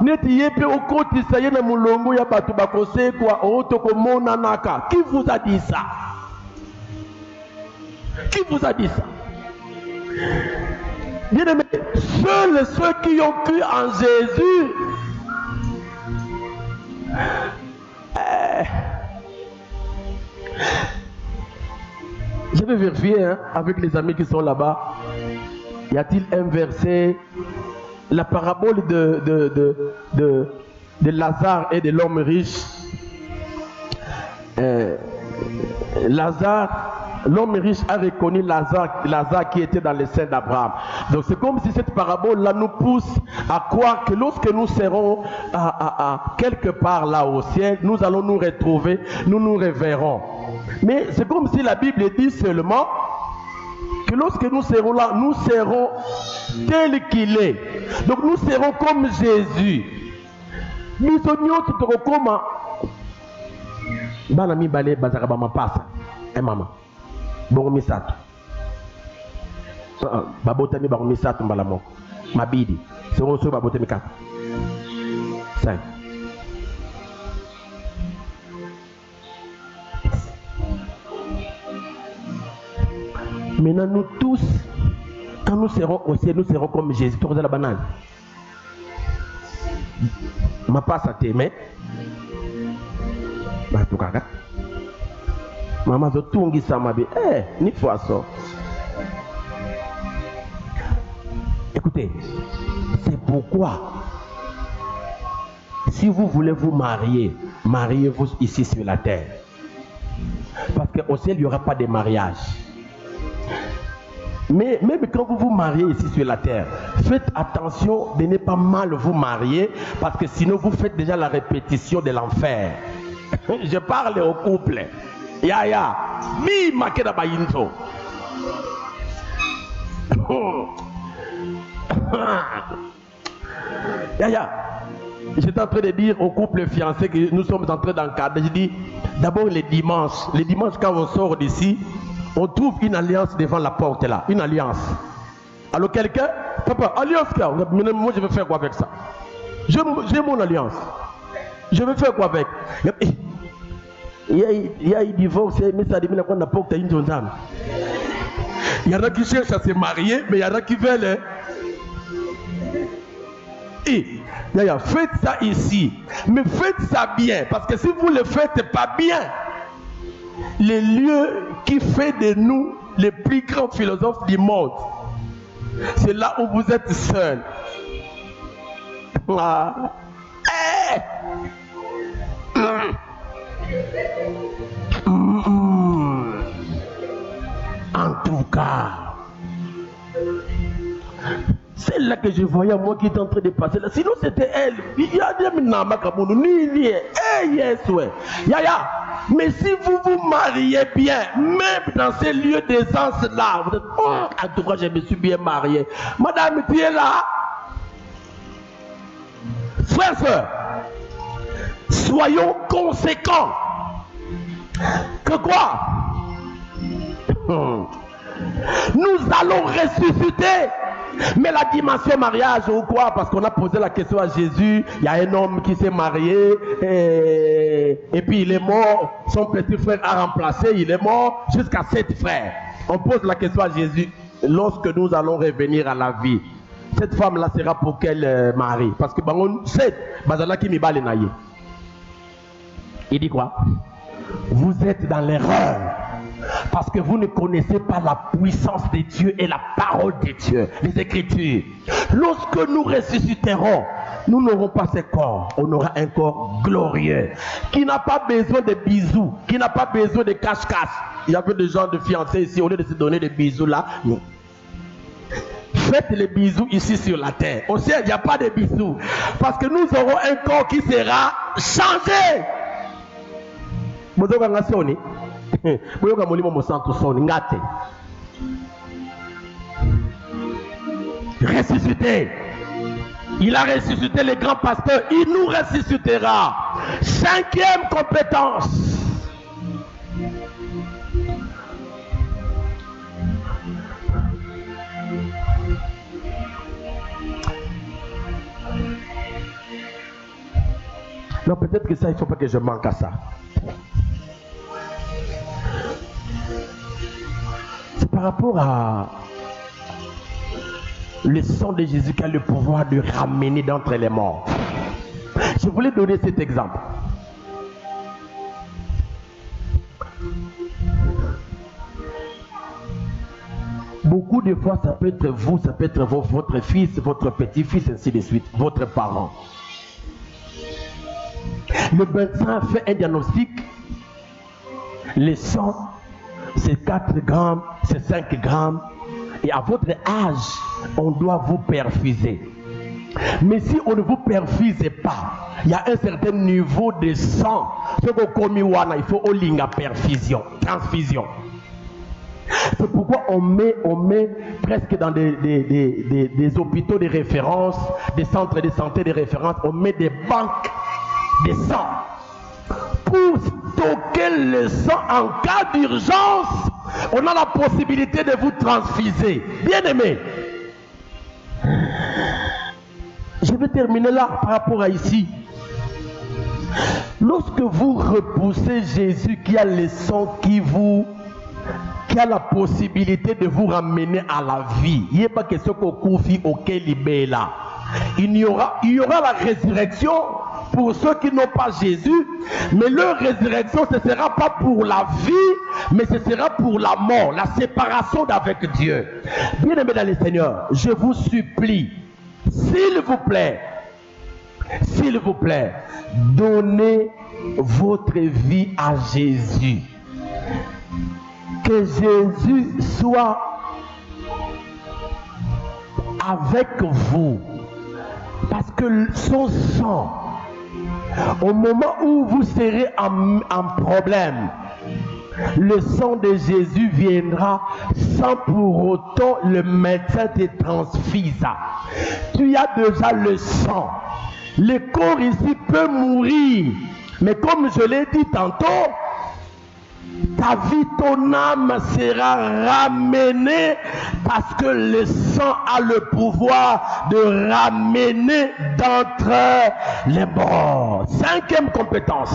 Qui vous a dit ça? Qui vous a dit ça? Bien aimé, seuls ceux qui ont cru en Jésus. Je vais vérifier avec les amis qui sont là-bas. Y a-t-il un verset? La parabole de Lazare et de l'homme riche. L'homme riche a reconnu Lazare qui était dans les seins d'Abraham. Donc c'est comme si cette parabole-là nous pousse à croire que lorsque nous serons quelque part là au ciel, nous allons nous retrouver, nous nous reverrons. Mais c'est comme si la Bible dit seulement que lorsque nous serons là, nous serons tel qu'il est. Donc nous serons comme Jésus. Nous serons comme Banami Bale Bazarabama Passa. Et maman. Bon misato. Babotami ba misato mbalamoko. Mabidi. C'est on so babotami 4. 5. Maintenant nous tous, quand nous serons au ciel, nous serons comme Jésus. Tu regardes la banane. Ma passe à tes mains. Bah tout cas. Maman zo tungi samabi. Ni fois ça. Écoutez, c'est pourquoi si vous voulez vous marier, mariez-vous ici sur la terre. Parce qu'au ciel, il n'y aura pas de mariage. Mais même quand vous vous mariez ici sur la terre, faites attention de ne pas mal vous marier, parce que sinon vous faites déjà la répétition de l'enfer. Je parle au couple. Yaya, mi makeda bayinto. Yaya, j'étais en train de dire au couple fiancé que nous sommes en train d'encadrer. Je dis, d'abord les dimanches quand on sort d'ici, on trouve une alliance devant la porte là, une alliance. Alors quelqu'un, papa, alliance là, moi je vais faire quoi avec ça? J'ai mon alliance. Je vais faire quoi avec? Il y a un divorce, mais ça dit qu'on n'a pas une zone. Il y en a qui cherchent à se marier, mais il y en a qui veulent. Faites ça ici, mais faites ça bien, parce que si vous ne le faites pas bien, les lieux qui fait de nous les plus grands philosophes du monde, c'est là où vous êtes seuls. En tout cas, c'est là que je voyais moi qui était en train de passer là. Sinon c'était elle. Il y a des mais si vous vous mariez bien, même dans ces lieux d'aisance là, vous dites, en tout cas je me suis bien marié. Madame, tu es là. Frères, sœurs, soyons conséquents. Que quoi? Nous allons ressusciter. Mais la dimension mariage ou quoi? Parce qu'on a posé la question à Jésus. Il y a un homme qui s'est marié et puis il est mort. Son petit frère a remplacé. Il est mort jusqu'à 7 frères. On pose la question à Jésus. Lorsque nous allons revenir à la vie, cette femme-là sera pour quel mari? Parce que il dit quoi? Vous êtes dans l'erreur. Parce que vous ne connaissez pas la puissance de Dieu et la parole de Dieu, les Écritures. Lorsque nous ressusciterons, nous n'aurons pas ce corps. On aura un corps glorieux, qui n'a pas besoin de bisous, qui n'a pas besoin de cache-cache. Il y avait des gens de fiancés ici, au lieu de se donner des bisous là, non. Faites les bisous ici sur la terre. Au ciel, il n'y a pas de bisous. Parce que nous aurons un corps qui sera changé. Ressuscité. Il a ressuscité les grands pasteurs. Il nous ressuscitera. 5e compétence. Non, peut-être que ça, il ne faut pas que je manque à ça. C'est par rapport à le sang de Jésus qui a le pouvoir de ramener d'entre les morts. Je voulais donner cet exemple. Beaucoup de fois, ça peut être vous, ça peut être votre fils, votre petit-fils, ainsi de suite, votre parent. Le médecin fait un diagnostic. Le sang, c'est 4 grammes, c'est 5 grammes. Et à votre âge, on doit vous perfuser. Mais si on ne vous perfuse pas, il y a un certain niveau de sang. Ce qu'on il faut olinga perfusion, transfusion. C'est pourquoi on met presque dans des hôpitaux de référence, des centres de santé de référence, on met des banques de sang pour stocker le sang en cas d'urgence. On a la possibilité de vous transfuser. Bien aimé, je vais terminer là par rapport à ici. Lorsque vous repoussez Jésus qui a le sang qui a la possibilité de vous ramener à la vie, il n'y a pas question qu'on confie auquel il est là. Il y aura la résurrection pour ceux qui n'ont pas Jésus, mais leur résurrection, ce ne sera pas pour la vie, mais ce sera pour la mort, la séparation d'avec Dieu. Bien-aimés dans le Seigneur, je vous supplie, s'il vous plaît, donnez votre vie à Jésus. Que Jésus soit avec vous. Parce que son sang, au moment où vous serez en problème, le sang de Jésus viendra sans pour autant le médecin te transfise. Tu as déjà le sang. Le corps ici peut mourir. Mais comme je l'ai dit tantôt, ta vie, ton âme sera ramenée parce que le sang a le pouvoir de ramener d'entre les morts. 5e compétence.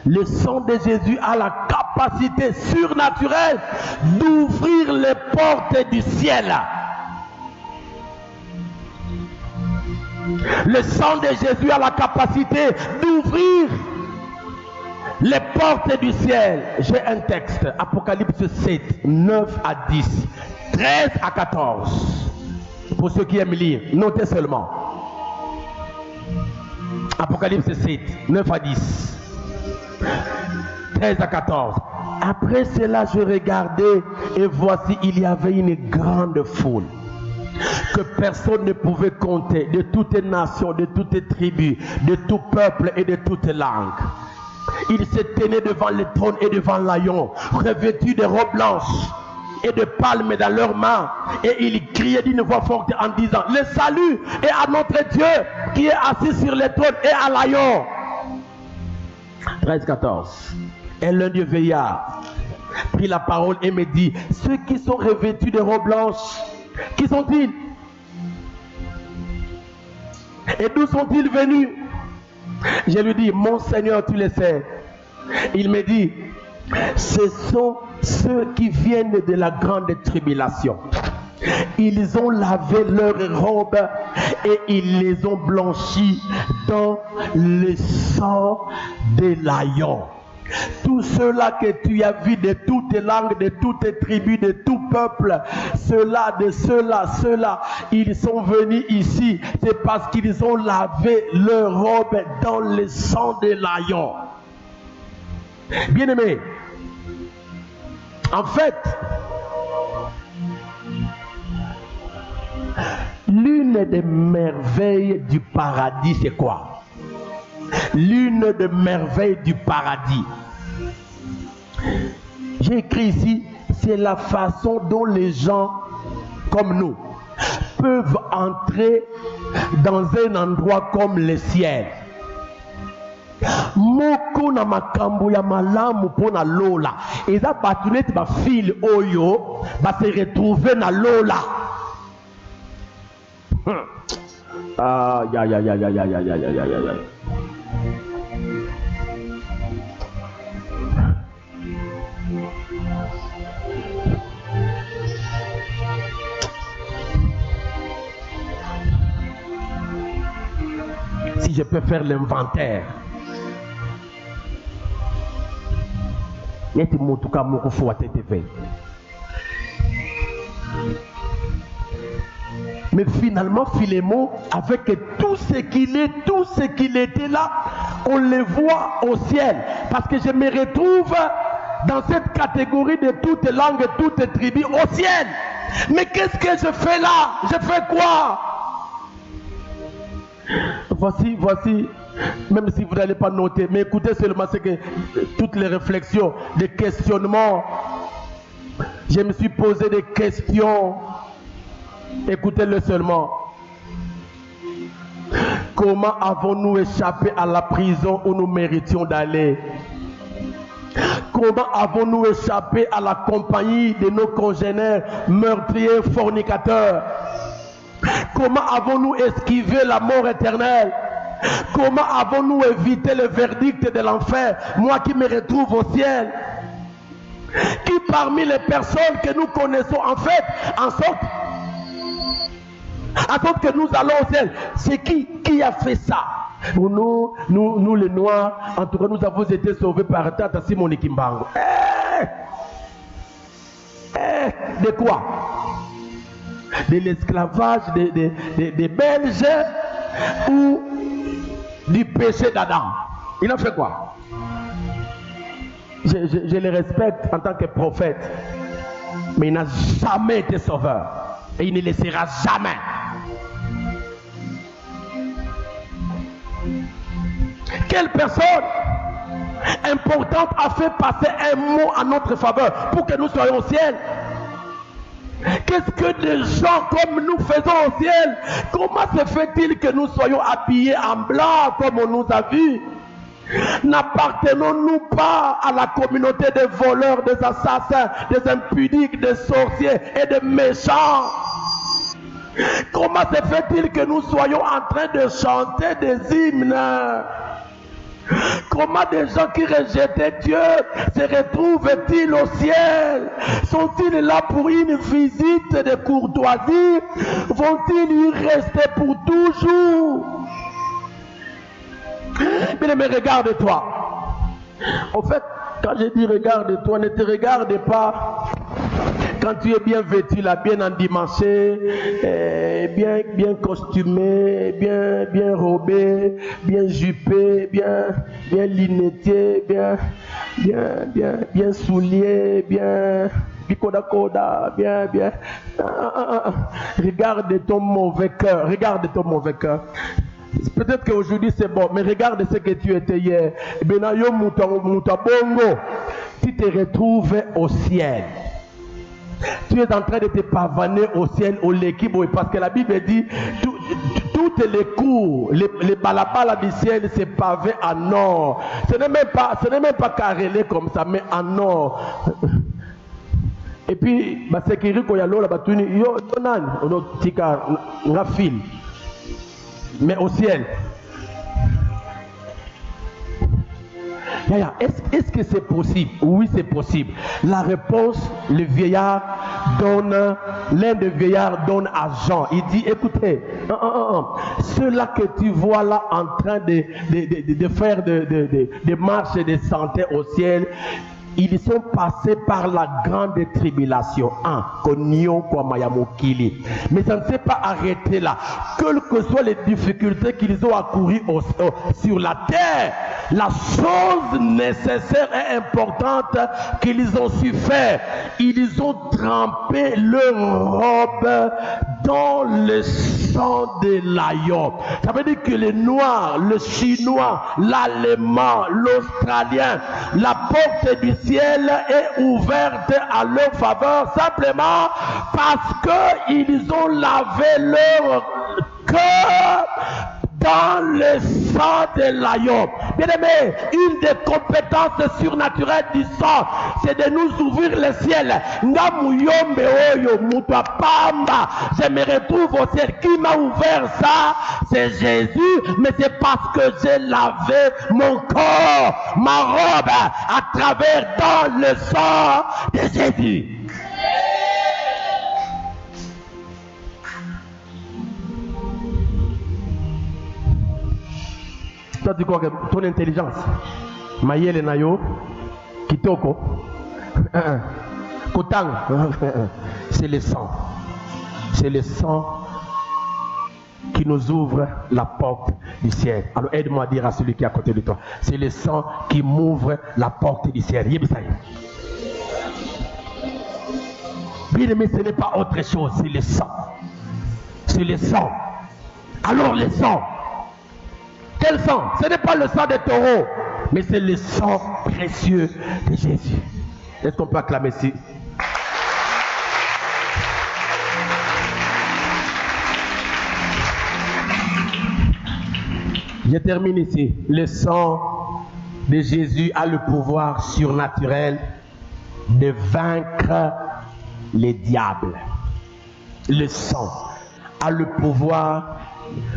Le sang de Jésus a la capacité surnaturelle d'ouvrir les portes du ciel. Le sang de Jésus a la capacité d'ouvrir les portes du ciel. J'ai un texte, Apocalypse 7, 9 à 10, 13 à 14. Pour ceux qui aiment lire, notez seulement. Apocalypse 7, 9 à 10, 13 à 14. Après cela, je regardais et voici, il y avait une grande foule que personne ne pouvait compter, de toutes nations, de toutes tribus, de tout peuple et de toutes langues. Ils se tenaient devant le trône et devant l'agneau, revêtus de robes blanches et de palmes dans leurs mains. Et ils criaient d'une voix forte en disant: le salut est à notre Dieu qui est assis sur le trône et à l'agneau. 13-14. Et l'un des veillards prit la parole et me dit: ceux qui sont revêtus de robes blanches, qui sont-ils? Et d'où sont-ils venus? Je lui dis: mon Seigneur, tu le sais. Il me dit: ce sont ceux qui viennent de la grande tribulation. Ils ont lavé leurs robes et ils les ont blanchis dans le sang de l'agneau. Tous ceux-là que tu as vus de toutes langues, de toutes tribus, de tout peuple, ceux-là, ils sont venus ici. C'est parce qu'ils ont lavé leurs robes dans le sang de l'agneau. Bien-aimés, en fait, l'une des merveilles du paradis, c'est quoi? L'une des merveilles du paradis. J'ai écrit ici, c'est la façon dont les gens comme nous peuvent entrer dans un endroit comme le ciel. Moko na makambo ya malamu pona lola. Eza batuneti ba fil oyo ba se retrouver na lola. Si je peux faire l'inventaire. Mais finalement, Philémon, avec tout ce qu'il est, tout ce qu'il était là, on le voit au ciel. Parce que je me retrouve dans cette catégorie de toutes langues, toutes tribus au ciel. Mais qu'est-ce que je fais là? Je fais quoi? Voici, même si vous n'allez pas noter, mais écoutez seulement ce que toutes les réflexions, des questionnements. Je me suis posé des questions. Écoutez-le seulement. Comment avons-nous échappé à la prison où nous méritions d'aller? Comment avons-nous échappé à la compagnie de nos congénères meurtriers, fornicateurs? Comment avons-nous esquivé la mort éternelle? Comment avons-nous évité le verdict de l'enfer? Moi qui me retrouve au ciel. Qui parmi les personnes que nous connaissons en fait, en sorte que nous allons au ciel, c'est qui a fait ça? Nous les Noirs, en tout cas nous avons été sauvés par Tata Simone Kimbango. De quoi? De l'esclavage des Belges ou du péché d'Adam? Il a fait quoi? Je le respecte en tant que prophète, mais il n'a jamais été sauveur et il ne le sera jamais. Quelle personne importante a fait passer un mot en notre faveur pour que nous soyons au ciel? Qu'est-ce que des gens comme nous faisons au ciel? Comment se fait-il que nous soyons habillés en blanc comme on nous a vus? N'appartenons-nous pas à la communauté des voleurs, des assassins, des impudiques, des sorciers et des méchants? Comment se fait-il que nous soyons en train de chanter des hymnes? Comment des gens qui rejetaient Dieu se retrouvent-ils au ciel? Sont-ils là pour une visite de courtoisie? Vont-ils y rester pour toujours? Mais regarde-toi. En fait, quand je dis regarde-toi, ne te regarde pas quand tu es bien vêtu, là, bien endimanché, bien costumé, bien robé, bien jupé, bien linetté, bien soulié, bien bicoda, bien. Regarde ton mauvais cœur, Peut-être qu'aujourd'hui c'est bon, mais regarde ce que tu étais hier. Benayo Mutabongo, tu te retrouves au ciel. Tu es en train de te pavaner au ciel, au l'équipe, parce que la Bible dit toutes les cours, les balabala du ciel, c'est pavé en or. Ce n'est même pas carrelé comme ça, mais en or. Et puis, c'est qui rico ya lola batuni yo nani ono tika ngafil. Mais au ciel. Est-ce que c'est possible? Oui, c'est possible. La réponse, l'un des vieillards donne à Jean. Il dit, écoutez, ceux-là que tu vois là en train de faire des marches de santé au ciel, ils sont passés par la grande tribulation. Mais ça ne s'est pas arrêté là. Quelles que soient les difficultés qu'ils ont accourues sur la terre, la chose nécessaire et importante qu'ils ont su faire, ils ont trempé leur robe dans le sang de l'agneau. Ça veut dire que les Noirs, le Chinois, l'Allemand, l'Australien, la porte du ciel est ouverte à leur faveur simplement parce qu'ils ont lavé leur cœur dans le sang de l'agneau. Bien aimé, une des compétences surnaturelles du sang, c'est de nous ouvrir le ciel. Je me retrouve au ciel. Qui m'a ouvert ça? C'est Jésus, mais c'est parce que j'ai lavé mon corps, ma robe, à travers dans le sang de Jésus. Toi, tu crois que ton intelligence, Mayele Nayo, Kitoko, Kotang, c'est le sang. C'est le sang qui nous ouvre la porte du ciel. Alors aide-moi à dire à celui qui est à côté de toi. C'est le sang qui m'ouvre la porte du ciel. Bien aimé, ce n'est pas autre chose, c'est le sang. C'est le sang. Alors le sang. Quel sang? Ce n'est pas le sang des taureaux, mais c'est le sang précieux de Jésus. Est-ce qu'on peut acclamer ici? Je termine ici. Le sang de Jésus a le pouvoir surnaturel de vaincre les diables. Le sang a le pouvoir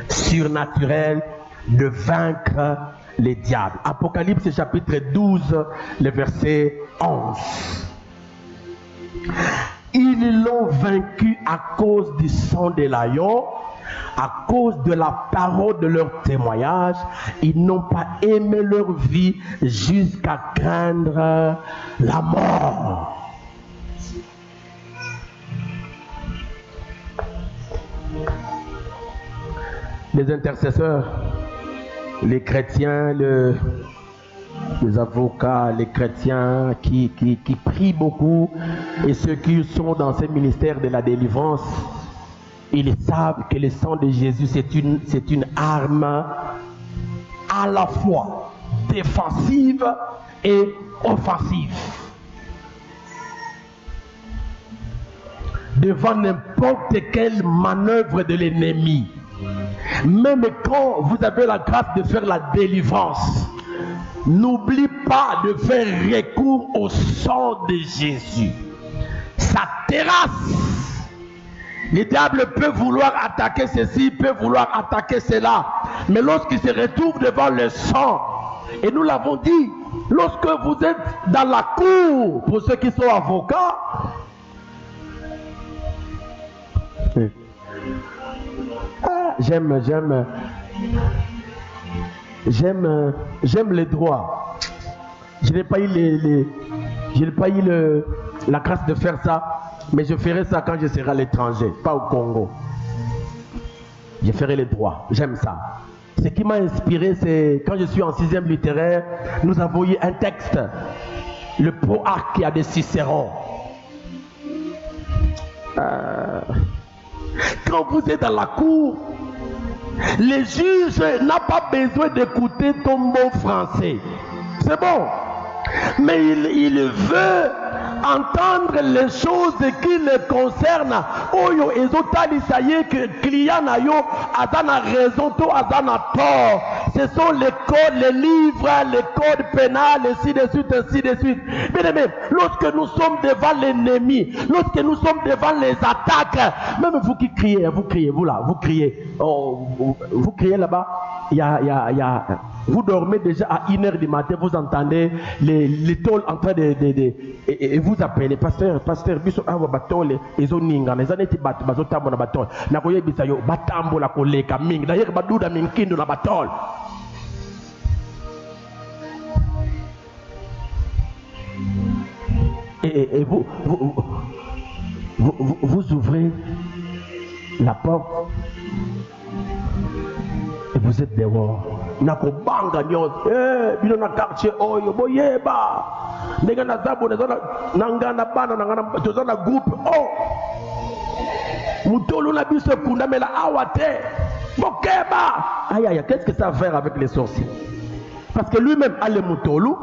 surnaturel de vaincre les diables. Apocalypse chapitre 12, le verset 11. Ils l'ont vaincu à cause du sang de l'agneau, à cause de la parole de leur témoignage. Ils n'ont pas aimé leur vie jusqu'à craindre la mort. Les intercesseurs, les chrétiens, les avocats, les chrétiens qui prient beaucoup et ceux qui sont dans ces ministères de la délivrance, ils savent que le sang de Jésus c'est une arme à la fois défensive et offensive. Devant n'importe quelle manœuvre de l'ennemi, même quand vous avez la grâce de faire la délivrance, n'oublie pas de faire recours au sang de Jésus. Ça terrasse. Le diable peut vouloir attaquer ceci, peut vouloir attaquer cela. Mais lorsqu'il se retrouve devant le sang, et nous l'avons dit, lorsque vous êtes dans la cour, pour ceux qui sont avocats, j'aime les droits. Je n'ai pas eu la grâce de faire ça, mais je ferai ça quand je serai à l'étranger, pas au Congo. Je ferai les droits, j'aime ça. Ce qui m'a inspiré, c'est quand je suis en 6e littéraire, nous avons eu un texte, le Proarchia de Cicéron. Quand vous êtes dans la cour, le juge n'a pas besoin d'écouter ton bon français. C'est bon. Mais il veut entendre les choses qui le concernent. Oyo ezotali ça y est que client na yo azana raison to azana tort. Ce sont les codes, les livres, les codes pénals, ainsi de suite, ainsi de suite. Bien aimé, lorsque nous sommes devant l'ennemi, lorsque nous sommes devant les attaques, même vous qui criez, vous là, vous criez, vous criez là-bas, vous dormez déjà à 1h du matin, vous entendez les tôles en train et vous appelez, pasteur, biso awa batole, ezo ninga, les années ti bat, bazotambo na batole, na koye bisayo, batambo la koleka ming, d'ailleurs baduda minkindo na batole. Et vous ouvrez la porte et vous êtes dehors. Nako banga nyos, bino na quartier oyo boyeba. Ndenge na zabu na ngana bana na ngana tozana groupe Mutolo na biso kundamela awate. Bokeba. Aïe, qu'est-ce que ça a à faire avec les sorciers? Parce que lui-même a le Mutolo,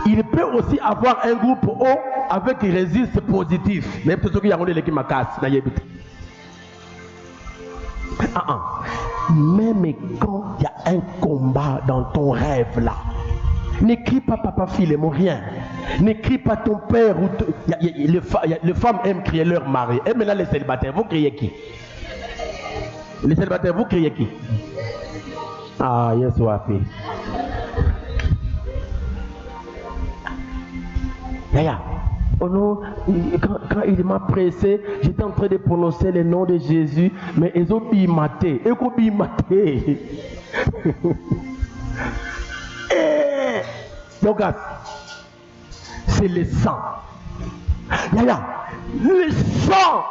il peut aussi avoir un groupe O avec un registre positif. Mais pour ceux qui ont l'équipe macasse, na yebite. Même quand il y a un combat dans ton rêve là, n'écris pas papa, fille, rien. N'écris pas ton père. Les femmes aiment crier leur mari. Et maintenant les célibataires, vous criez qui? Les célibataires, vous criez qui? Ah, yes, wapi. Yaya. Oh non, quand il m'a pressé, j'étais en train de prononcer le nom de Jésus, mais ils ont bimaté. Et regarde, c'est le sang. Yaya, le sang.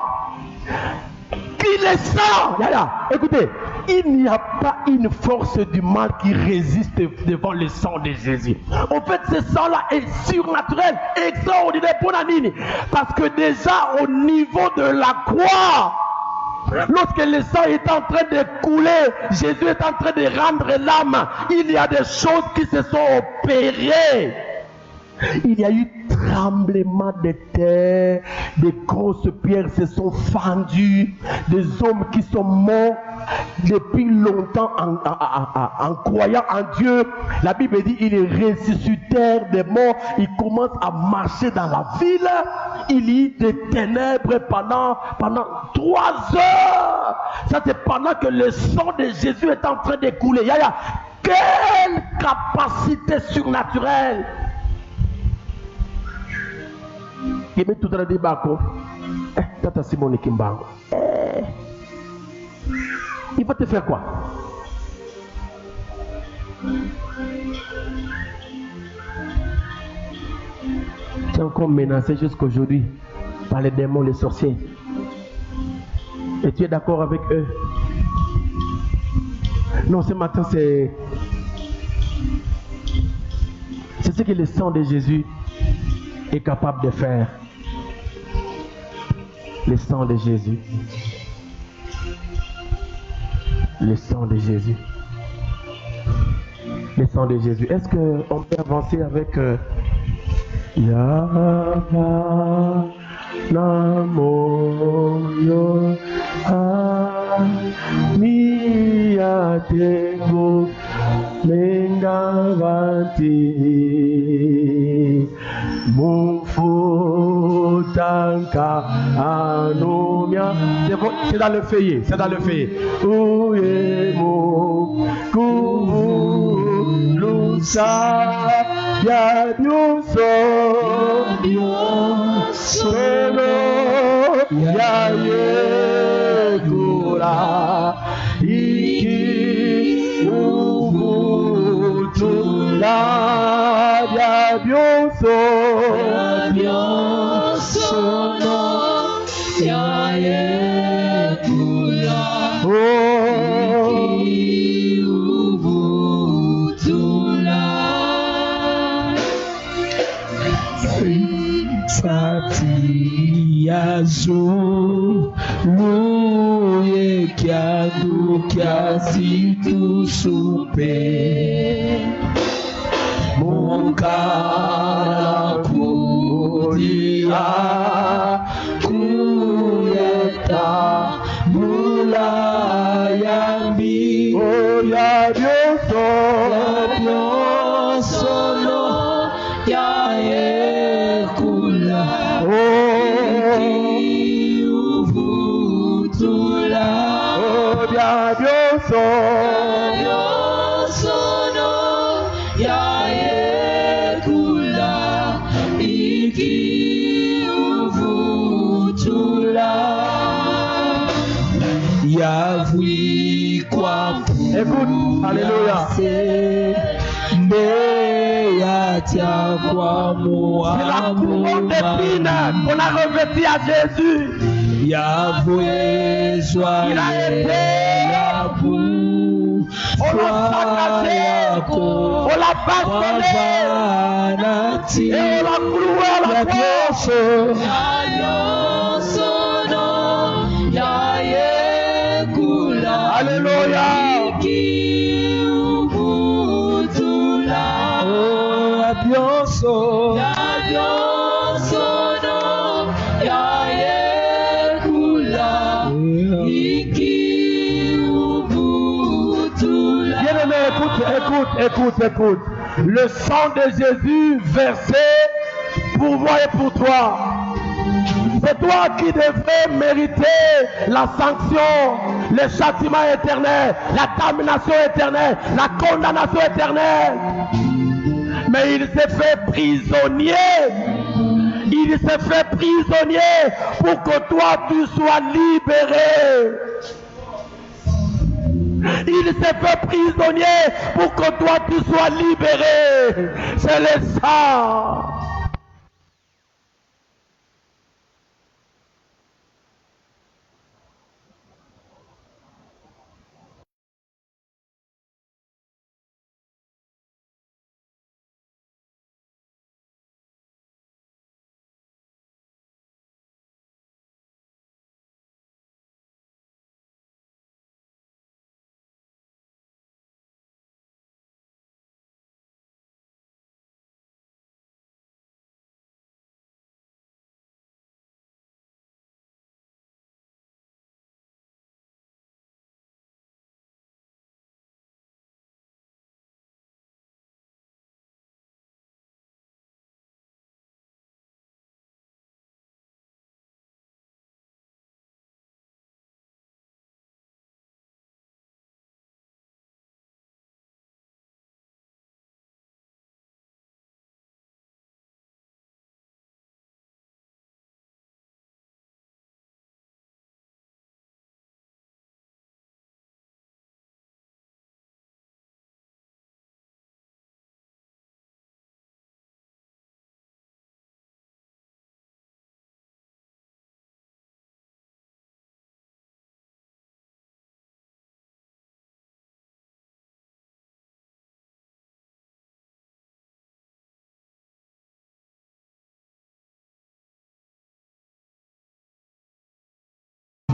Qui le sang? Yaya, écoutez, il n'y a pas une force du mal qui résiste devant le sang de Jésus. En fait, ce sang-là est surnaturel, extraordinaire pour la mine. Parce que déjà au niveau de la croix, lorsque le sang est en train de couler, Jésus est en train de rendre l'âme. Il y a des choses qui se sont opérées. Il y a eu tremblement de terre, des grosses pierres se sont fendues, des hommes qui sont morts depuis longtemps en croyant en Dieu. La Bible dit ils ressuscitèrent des morts, ils commencent à marcher dans la ville. Il y a eu des ténèbres pendant 3 heures. Ça c'est pendant que le sang de Jésus est en train de couler. Yaya, quelle capacité surnaturelle! Il met tout dans le débat. Tata Simone Kimbango. Il va te faire quoi? Tu es encore menacé jusqu'aujourd'hui par les démons, les sorciers. Et tu es d'accord avec eux? Non, ce matin, c'est ce que le sang de Jésus est capable de faire. Le sang de Jésus. Le sang de Jésus. Le sang de Jésus. Est-ce qu'on peut avancer avec Yahweh Namoyo Miyatego Mengavanti Mufutanka Anomia. C'est dans le feuillet, c'est dans le feuillet. Ouemo Kuvulusa Yadioso Solo Yayekura Iki Ubutula Yadioso Solo Yayekura Iki Ubutula Sati Yazu Muye Kiadu Kiasitu Supe Mungkara Kudia Kuyeta Mulayambi Oh Yabioso Yabioso no Yaekula Oh Uvutula Oh Yabioso Yabioso no Yaekula Iki Uvutula Yavui kwa Écoute, alléluia. C'est la couronne d'épines qu'on a revêtie à Jésus. Il a été, on l'a saccagé, on l'a bâtonné et on l'a cloué à la croix. Alléluia. Yabioso no Yaekula Iki Ubutula. Bien-aimé, écoute. Le sang de Jésus versé pour moi et pour toi. C'est toi qui devrais mériter la sanction, le châtiment éternel, la damnation éternelle, la condamnation éternelle. Mais il s'est fait prisonnier. Il s'est fait prisonnier pour que toi tu sois libéré. Il s'est fait prisonnier pour que toi tu sois libéré. C'est le sang.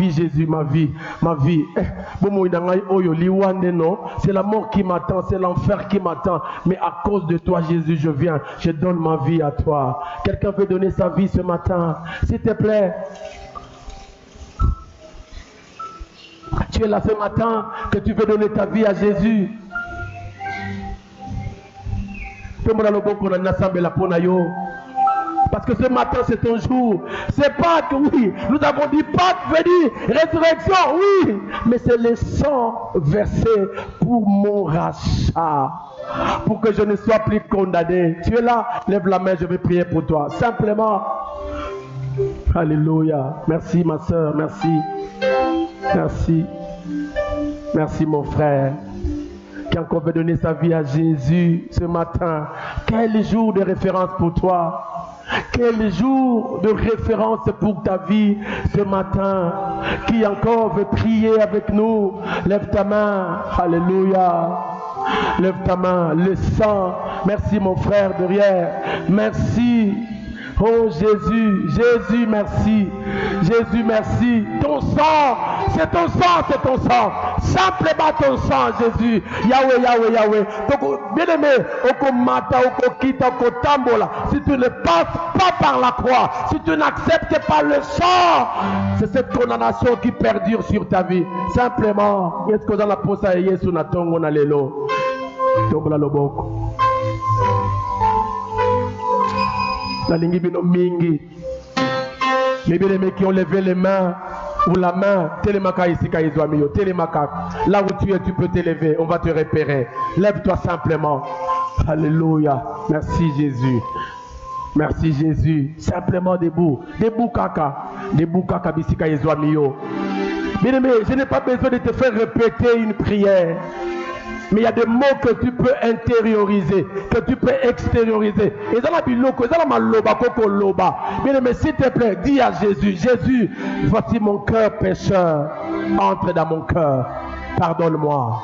Jésus, ma vie. C'est la mort qui m'attend, c'est l'enfer qui m'attend. Mais à cause de toi, Jésus, je viens. Je donne ma vie à toi. Quelqu'un veut donner sa vie ce matin? S'il te plaît. Tu es là ce matin que tu veux donner ta vie à Jésus. Parce que ce matin c'est ton jour. C'est Pâques, oui. Nous avons dit Pâques veut dire résurrection, oui. Mais c'est le sang versé pour mon rachat. Pour que je ne sois plus condamné. Tu es là, lève la main, je vais prier pour toi. Simplement. Alléluia. Merci ma soeur, merci. Merci. Merci mon frère. Qui encore veut donner sa vie à Jésus ce matin. Quel jour de référence pour toi. Quel jour de référence pour ta vie ce matin. Qui encore veut prier avec nous. Lève ta main. Alléluia. Lève ta main. Le sang. Merci mon frère derrière. Merci. Oh Jésus, Jésus merci, Jésus merci, ton sang, c'est ton sang, c'est ton sang, simplement ton sang Jésus, Yahweh, Yahweh, Yahweh, bien aimé, oko mata, oko kita, oko tambola, si tu ne passes pas par la croix, si tu n'acceptes pas le sang, c'est cette condamnation qui perdure sur ta vie, simplement, est-ce que dans la posa et Yesu na tongo na lelo, tombola loboko. La ligne mingi. Les bien-aimés qui ont levé les mains ou la main, télémaka ici kaizwamio, télémaka. Là où tu es, tu peux t'élever, on va te repérer. Lève-toi simplement. Alléluia. Merci Jésus. Merci Jésus. Simplement debout. Debout kaka. Debout kaka ici kaizwamio. Bien-aimé, je n'ai pas besoin de te faire répéter une prière. Mais il y a des mots que tu peux intérioriser, que tu peux extérioriser. Et dans la biloko, dans la maloba, koko loba. Mais s'il te plaît, dis à Jésus, Jésus, voici mon cœur pécheur. Entre dans mon cœur. Pardonne-moi.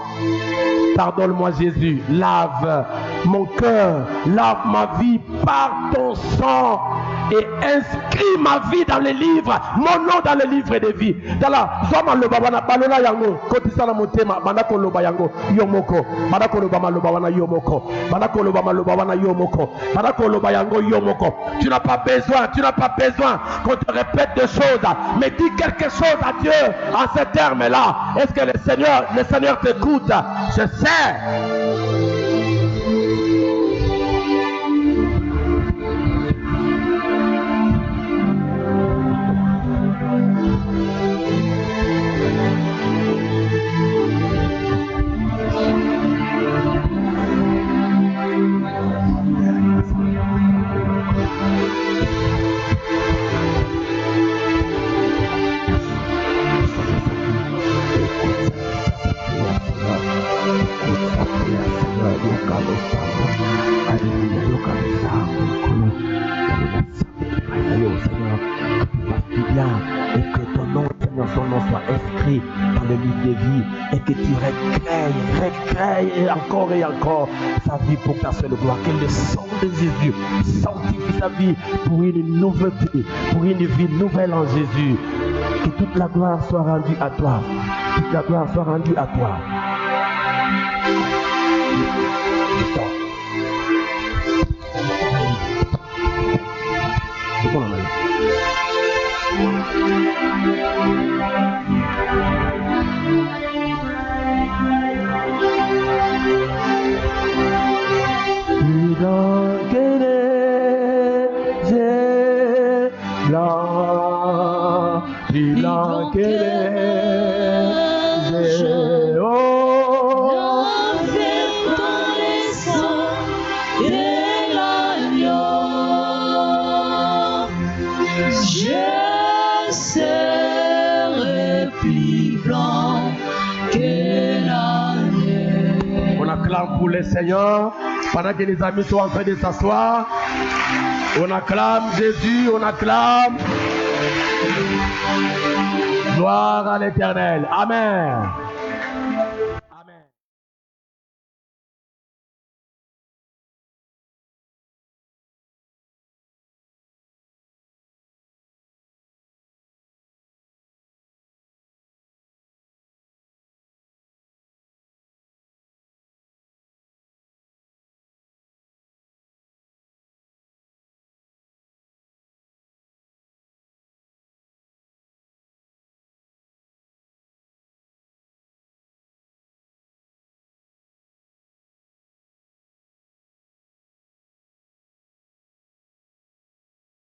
Pardonne-moi Jésus. Lave mon cœur. Lave ma vie par ton sang. Et inscris ma vie dans les livres, mon nom dans les livres de vie. Dala, zoma loba wana balola yango, kotisala motema, manako loba yango, yomoko, manako loba maloba wana yomoko, manako loba maloba wana yomoko, manako loba yango yomoko. Tu n'as pas besoin qu'on te répète des choses, mais dis quelque chose à Dieu en ces termes-là. Est-ce que le Seigneur t'écoute? Je sais. Et que ton nom, Seigneur, son nom soit inscrit dans le livre de vie et que tu recueilles encore et encore sa vie pour ta seule gloire. Que le sang de Jésus sanctifie sa vie pour une nouveauté, pour une vie nouvelle en Jésus. Que toute la gloire soit rendue à toi. Toute la gloire soit rendue à toi. C'est bon, la main. Pour le Seigneur, pendant que les amis sont en train de s'asseoir, on acclame Jésus, on acclame. Gloire à l'Éternel. Amen.